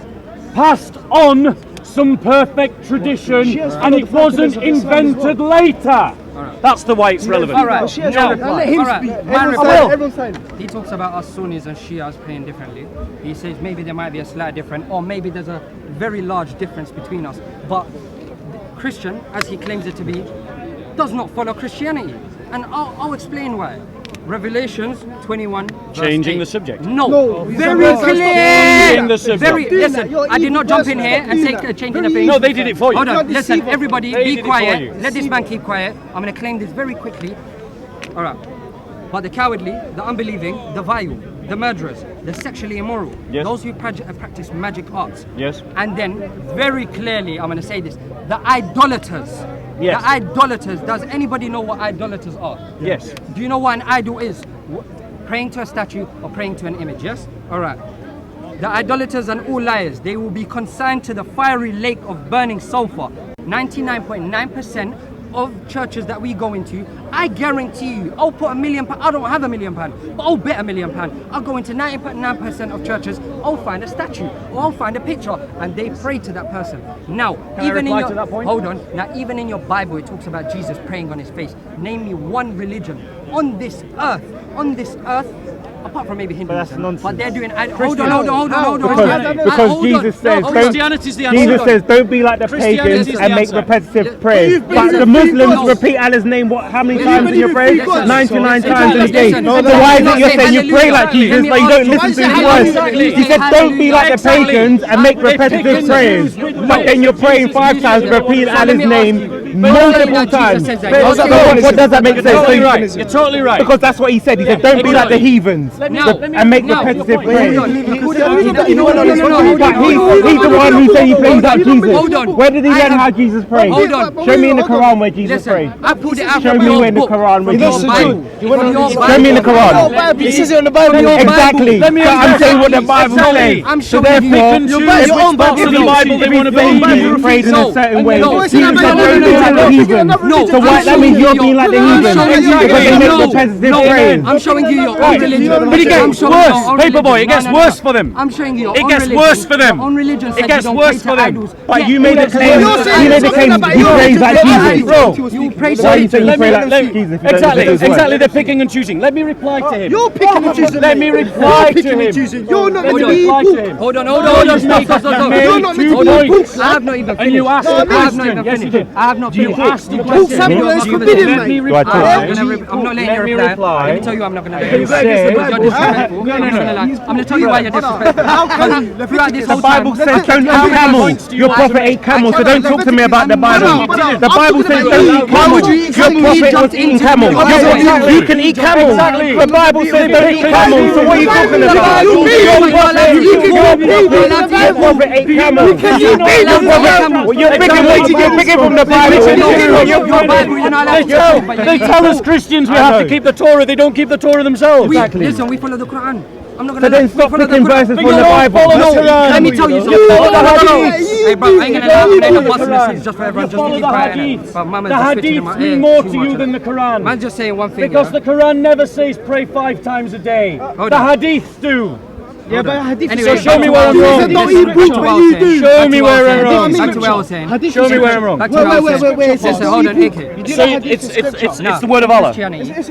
passed on some perfect tradition and it wasn't invented later. That's the why it's relevant. All right. Let him speak. Everyone's silent. He talks about us Sunnis and Shias praying differently. He says maybe there might be a slight difference, or maybe there's a very large difference between us. But Christian, as he claims it to be, does not follow Christianity. And I'll explain why. Revelations 21. Changing the subject. No, very clear. Changing the subject. Listen, I did not jump in here and say changing the thing. No, they did it for you. Hold on, listen, everybody, They be did it for you. quiet. Let this man keep quiet. I'm going to claim this very quickly. All right. But the cowardly, the unbelieving, the vile, the murderers, the sexually immoral, those who practice magic arts. Yes. And then, very clearly, I'm going to say this, the idolaters. Yes. The idolaters. Does anybody know what idolaters are? Yes. Do you know what an idol is? Praying to a statue or praying to an image, yes? All right. The idolaters and all liars, they will be consigned to the fiery lake of burning sulfur. 99.9% of churches that we go into, I guarantee you, I'll put £1 million, I don't have £1 million, but I'll bet £1 million. I'll go into 99% of churches, I'll find a statue, or I'll find a picture, and they pray to that person. Now, even in your, to that point? hold on, now even in your Bible, it talks about Jesus praying on his face. Name me one religion on this earth, apart from maybe Hinduism, but they're doing. Hold on. Because Jesus says, Christianity's the answer. Jesus says, don't be like the pagans and make repetitive prayers. But the Muslims repeat Allah's name how many times in your prayers? 99 times in a day. So why is it you're saying you pray like Jesus, but you don't listen to his words? He said, don't be like the pagans and make repetitive prayers. But then you're praying 5 times, repeating Allah's name multiple times. What does that make sense? You're totally right. Because that's what he said. He said, don't be like the heathens and make repetitive prayers. But he's the one who said he prays like Jesus. Where did he learn how Jesus prayed? Show me in the Quran where Jesus prayed. I pulled it out Show from me your in the book. Quran where Jesus prayed. Show me in the Quran. He says it on the Bible. Exactly. So I'm saying what the Bible says. I'm So showing you. therefore, your own Bible, if the Bible they want to he prayed in a certain way. Jesus said don't be like the heathen. No, So why that means you're being like the heathen because they make repetitive prayers. I'm showing you your own religion. But it gets worse, Paperboy. It gets worse for them. I'm showing you your It own gets religion. worse for them. Your own religion says It gets you don't worse pray for to them. idols. But you made a claim. You made a claim. He prays like Jesus. You pray Why are you to saying you pray like Let me- Jesus? Exactly. They're picking and choosing. Let me reply to him. You're picking and choosing. Let me reply to him. You're not Let me meant to be reply to equal. him. Hold on. You're not meant to be equal. I have not even finished. And you asked I the have not even question. Yes, you finished. did. I have not You finished. asked the Paul question. Samuel is forbidden, Let me mate. reply. I'm not letting you reply. Let me tell you I'm not going to let you You reply. said- Because you're disrespectful. I'm going to tell you why you're disrespectful. Throughout this The whole Bible time, says don't eat camels. Your prophet ate camels, so don't talk to me about the Bible. The Bible says don't eat camels. Your prophet was eating camels. You can eat camels. The Bible says don't eat camels, so what are you talking about? Your prophet ate camels. You're picking from the Bible. They tell us Christians we have to keep the Torah. They don't keep the Torah themselves. Listen, we follow the Quran. I'm not So going then stop picking verses from the Bible. Let me tell you something. Hey, bro, I ain't going to end up busting this just for everyone just to keep quiet. But Mama's The just switching in my hadiths mean ear more too to much. you than the Quran. Man's just saying one thing. Because the Quran never says pray 5 times a day. The hadiths do. Yeah, but hadith is So show me where I'm wrong. don't eat fruit, but you do. Show me where I'm wrong. Back to what I was saying. Show me where I'm wrong. Back to what I was saying. Wait. Listen, hold on, AK. So it's the word of Allah.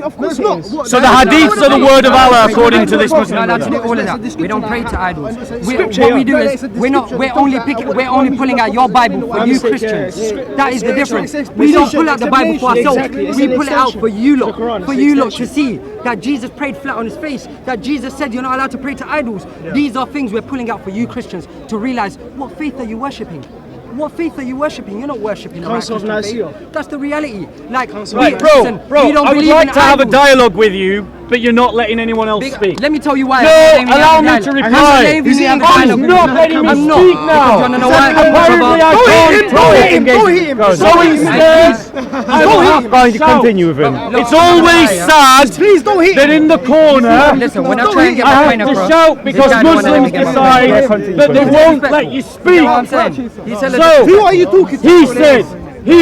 Of course not. So the hadiths are the word of Allah according to this Muslim. No, that's not all of that. We don't pray to idols. What we do is we're only pulling out your Bible for you Christians. That is the difference. We don't pull out the Bible for ourselves. We pull it out for you lot to see that Jesus prayed flat on his face. That Jesus said you're not allowed to pray to idols. These are things we're pulling out for you Christians to realize what faith are you worshipping. What faith are you worshipping? You're not worshipping the right Christian faith. That's the reality. Like, Right, bro, I would like to have a dialogue with you but you're not letting anyone else speak. Let me tell you why. No, allow me to reply. I'm not letting me speak now. Apparently I can't talk. Go hit him. So instead, I'm going to continue with him. it's always sad that in the corner Listen, we're not trying to get I my have point to across. shout because This guy don't wanna let me Muslims get my decide point. that they won't let you speak. You know what I'm saying? He said, So, Who are you talking to? he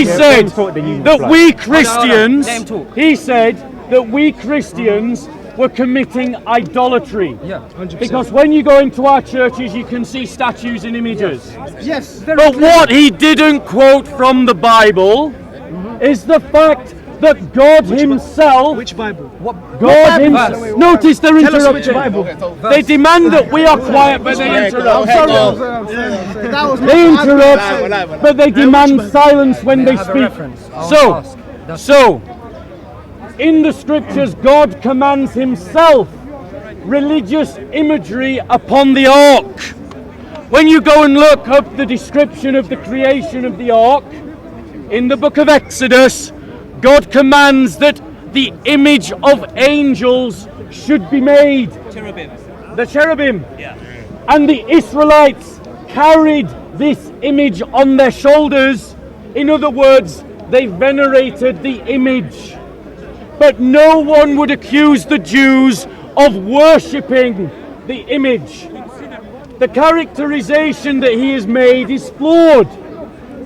said that we Let him Christians, talk. he said that we Christians were committing idolatry. Yeah, 100%. Because when you go into our churches, you can see statues and images. Yes. But what he didn't quote from the Bible is the fact that God himself, Which Bible? God himself, notice they're Tell us which interrupting. Bible. They demand that we are quiet, but they interrupt. That was They not interrupt, but they demand silence when they have a speak. reference. I want to ask. So, in the scriptures, God commands himself religious imagery upon the ark. When you go and look up the description of the creation of the ark, in the book of Exodus, God commands that the image of angels should be made. The cherubim. And the Israelites carried this image on their shoulders. In other words, they venerated the image. But no one would accuse the Jews of worshipping the image. The characterization that he has made is flawed,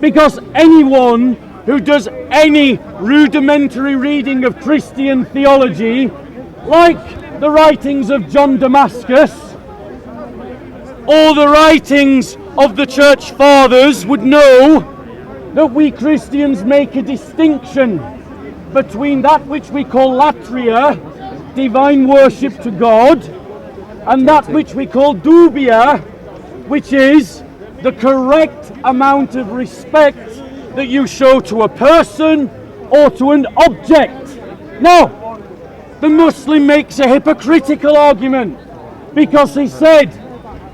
because anyone who does any rudimentary reading of Christian theology, like the writings of John Damascus or the writings of the church fathers, would know that we Christians make a distinction between that which we call latria, divine worship to God, and that which we call dubia, which is the correct amount of respect that you show to a person or to an object. Now, the Muslim makes a hypocritical argument because he said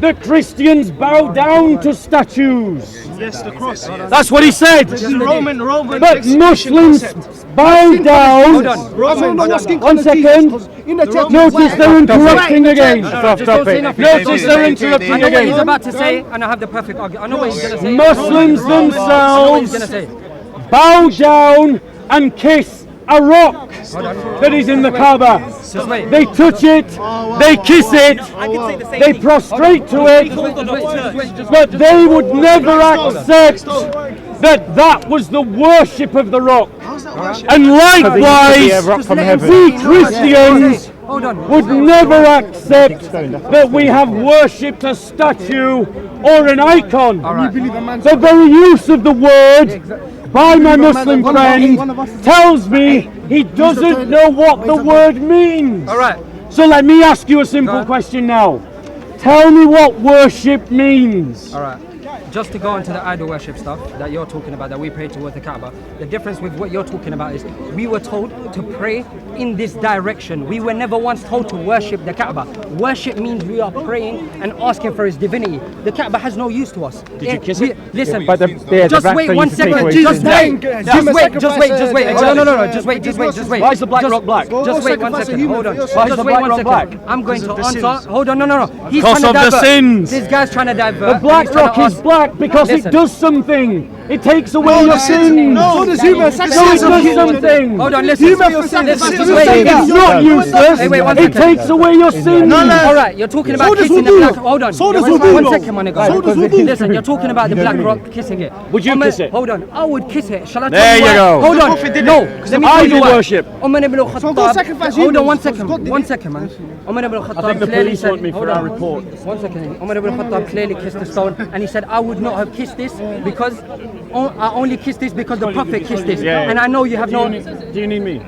that Christians bow down to statues. Yes, the cross. That's what he said. Roman. But Muslims bow down. One second. Notice they're interrupting again. Notice they're interrupting I know what he's again. about to say, and I have the perfect argument. I know what he's going to say. Muslims I know what he's themselves going to say. bow down and kiss a rock that is in the Kaaba. They touch it, they kiss it, they prostrate to it, but they would never accept that that was the worship of the rock. And likewise, we Christians would never accept that we have worshipped a statue or an icon. The very use of the word by my Muslim friend tells me he doesn't know what the word means. So let me ask you a simple question now. Tell me what worship means. Alright. Just to go into the idol worship stuff that you're talking about, that we pray towards the Kaaba, the difference with what you're talking about is we were told to pray in this direction. We were never once told to worship the Kaaba. Worship means we are praying and asking for his divinity. The Kaaba has no use to us. Did you kiss it? Listen, But just wait 1 second. Just wait. No. Just wait. Why is the black rock black? Just wait 1 second. Hold on. Why is Just the wait black 1 rock second. black? I'm going to answer. Hold on. No. He's Because trying to of the divert. sins. This guy's trying to divert. The black He's trying rock to is ask- black because it Listen. does something. It takes away your sins. So does human So it does something. Hold on, listen. It's not useless. Hey, wait, 1 It second. takes away your sins. Alright, you're talking about does kissing the wudu. black. Hold on. So does One wudu. second, my nigga. So does wudu. Listen, you're talking about the black rock kissing it. Would you kiss it? Hold on. I would kiss it. Shall I tell There you you why? go. Hold on. No. Let me tell you Idol why. worship. Umar ibn al-Khattab. sacrifice Hold on humans, 1 because second. God did 1 it. second, man. Umar ibn al-Khattab I think the clearly police said. want me for hold our on. report. 1 second. Umar ibn al-Khattab clearly kissed the stone, and he said, I would not have kissed this because I only kissed this because the Prophet kissed this. Yeah. And I know you have no. Do you need me?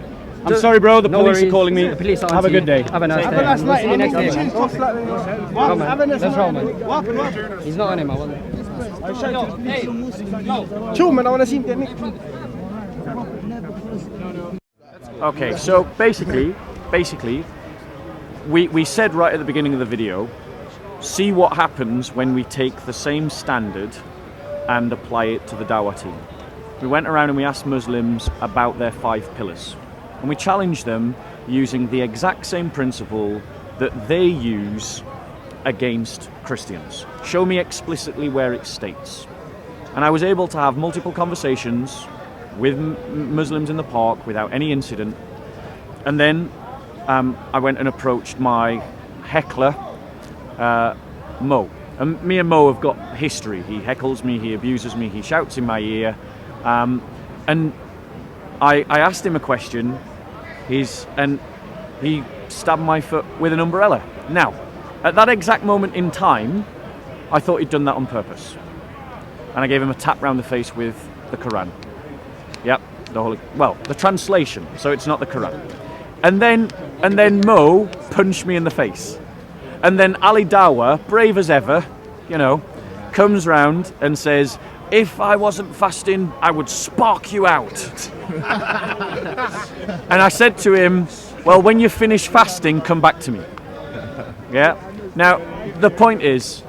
I'm sorry, bro. The No police worries. are calling me. The police are Have a onto good you. day. Have a nice day. We'll see you next day, man. Come on. Let's roll, man. He's not on him, man. Chill, man. I want to see him get nicked. Okay, so basically, we said right at the beginning of the video, see what happens when we take the same standard and apply it to the Dawa team. We went around and we asked Muslims about their 5 pillars. And we challenged them using the exact same principle that they use against Christians. Show me explicitly where it states. And I was able to have multiple conversations with Muslims in the park without any incident. And then I went and approached my heckler, Mo. And me and Mo have got history. He heckles me, he abuses me, he shouts in my ear. And I asked him a question, and he stabbed my foot with an umbrella. Now, at that exact moment in time, I thought he'd done that on purpose. And I gave him a tap round the face with the Quran. Yep, the translation, so it's not the Quran. And then Mo punched me in the face. And then Ali Dawa, brave as ever, comes round and says, if I wasn't fasting, I would spark you out. And I said to him, well, when you finish fasting, come back to me. Yeah. Now, the point is,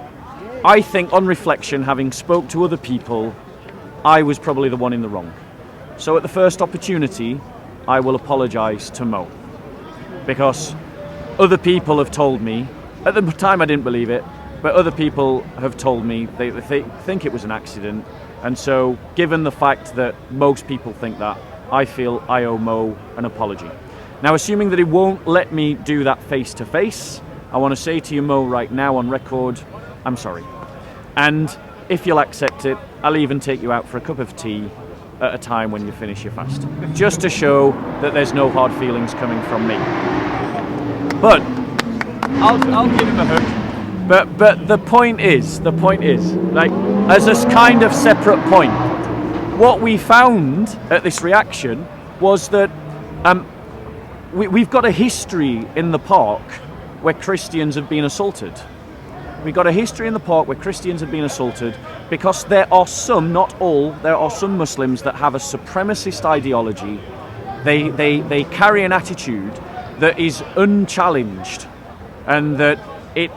I think on reflection, having spoke to other people, I was probably the one in the wrong. So at the first opportunity, I will apologise to Mo. Because other people have told me, at the time I didn't believe it, but other people have told me they think it was an accident. And so, given the fact that most people think that, I feel I owe Mo an apology. Now, assuming that he won't let me do that face to face, I want to say to you, Mo, right now on record, I'm sorry. And if you'll accept it, I'll even take you out for a cup of tea at a time when you finish your fast, just to show that there's no hard feelings coming from me. But I'll give him a hug. But the point is, like, as a kind of separate point, what we found at this reaction was that we've got a history in the park where Christians have been assaulted. We've got a history in the park where Christians have been assaulted because there are some, not all, there are some Muslims that have a supremacist ideology. They carry an attitude that is unchallenged, and that it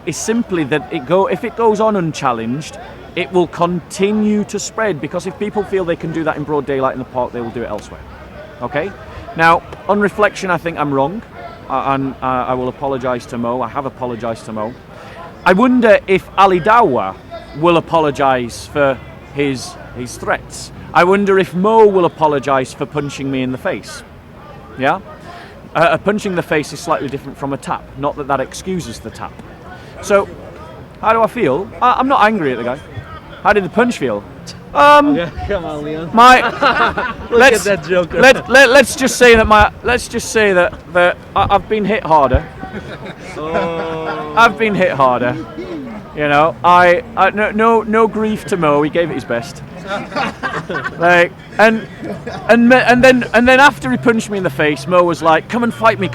is simply that if it goes on unchallenged, it will continue to spread, because if people feel they can do that in broad daylight in the park, they will do it elsewhere. Okay? Now, on reflection, I think I'm wrong, and I will apologise to Mo. I have apologised to Mo. I wonder if Ali Dawa will apologise for his threats. I wonder if Mo will apologise for punching me in the face. Yeah? Punching the face is slightly different from a tap, not that excuses the tap. So, how do I feel? I'm not angry at the guy. How did the punch feel? Yeah, come on, Leon. Let's get that joker. Let's just say that I've been hit harder. I've been hit harder. No grief to Mo. He gave it his best. Like, and then after he punched me in the face, Mo was like, come and fight me,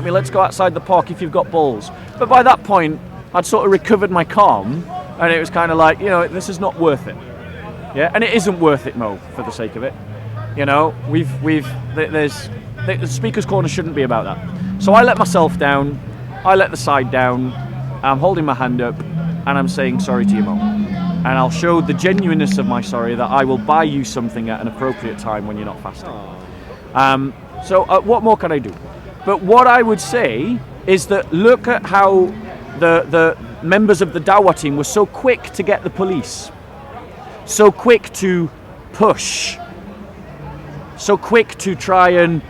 let's go outside the park if you've got balls. But by that point, I'd sort of recovered my calm, and it was kind of like, this is not worth it. Yeah, and it isn't worth it, Mo, for the sake of it. The speaker's corner shouldn't be about that. So I let myself down, I let the side down, I'm holding my hand up, and I'm saying sorry to you, Mo. And I'll show the genuineness of my sorry, that I will buy you something at an appropriate time when you're not fasting. So what more can I do? But what I would say is that look at how the members of the Dawa team were so quick to get the police, so quick to push, so quick to try and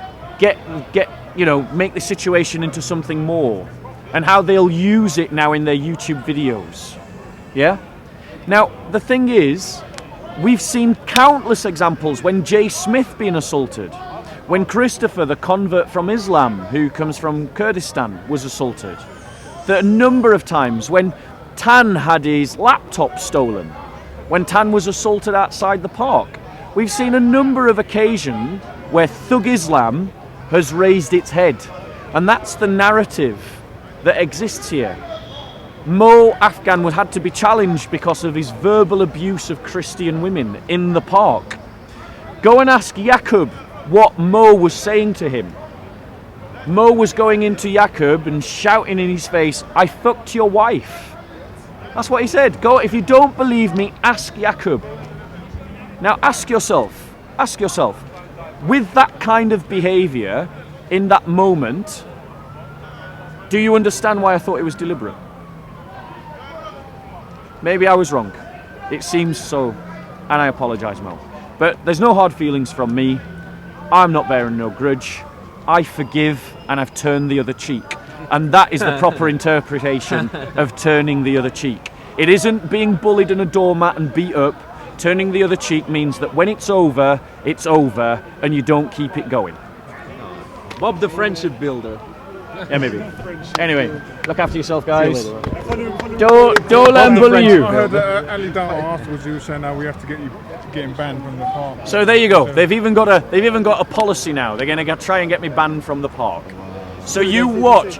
make the situation into something more, and how they'll use it now in their YouTube videos. Yeah? Now, the thing is, we've seen countless examples when Jay Smith being assaulted, when Christopher, the convert from Islam, who comes from Kurdistan, was assaulted. There are a number of times when Tan had his laptop stolen, when Tan was assaulted outside the park. We've seen a number of occasions where Thug Islam has raised its head, and that's the narrative that exists here. Mo Afghan had to be challenged because of his verbal abuse of Christian women in the park. Go and ask Yaqub what Mo was saying to him. Mo was going into Yaqub and shouting in his face, "I fucked your wife." That's what he said. Go, if you don't believe me, ask Yaqub. Now ask yourself, with that kind of behaviour, in that moment, do you understand why I thought it was deliberate? Maybe I was wrong. It seems so, and I apologise, Mo. But there's no hard feelings from me. I'm not bearing no grudge. I forgive, and I've turned the other cheek. And that is the proper interpretation of turning the other cheek. It isn't being bullied in a doormat and beat up. Turning the other cheek means that when it's over, and you don't keep it going. Bob the friendship builder. Yeah, maybe. Anyway, look after yourself, guys. Don't let them bully you. I heard that Ali Dawa afterwards, he was saying now we have to get him banned from the park. So there you go. They've even got a policy now. They're going to try and get me banned from the park. So you watch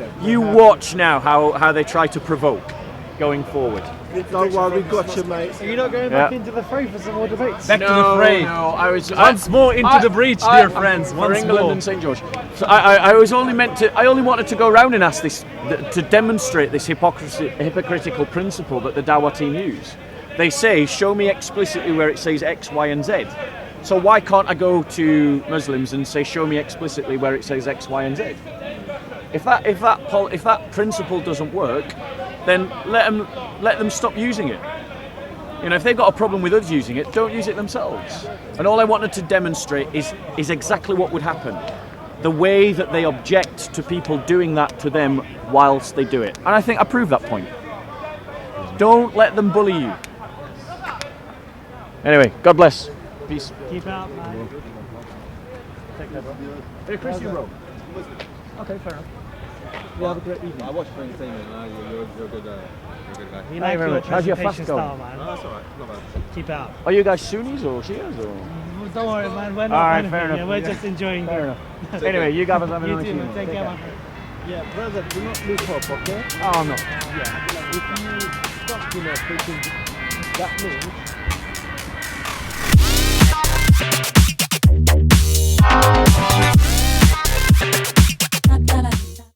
now how they try to provoke going forward. Don't worry, we got you, mate. Are you not going back into the fray for some more debates? Back to the fray. No, I was once more into the breach, dear friends. For Once England more. and St George. So I only wanted to go around and ask this to demonstrate this hypocritical principle that the Dawa team use. They say, show me explicitly where it says X, Y, and Z. So why can't I go to Muslims and say, show me explicitly where it says X, Y, and Z? If that principle doesn't work, then let them stop using it. You know, if they've got a problem with us using it, don't use it themselves. And all I wanted to demonstrate is exactly what would happen. The way that they object to people doing that to them whilst they do it. And I think I proved that point. Don't let them bully you. Anyway, God bless. Peace. Keep out, man. Take care, bro. Hey, Christian, bro. Okay, fair enough. Yeah, have a great evening. I watched for entertainment. You're a good guy. We like your How's your fast presentation going? style, man. No, that's alright. Not bad. Keep out. Are you guys Sunnis or Shias or? Don't worry, man. We're not Alright, anything. fair enough. Yeah, we're just enjoying. Fair enough. Anyway, you guys have a You nice too, evening. man. Take care, my friend. Yeah, brother, do not look up, okay? Oh, no. Yeah. If you stop, preaching, that means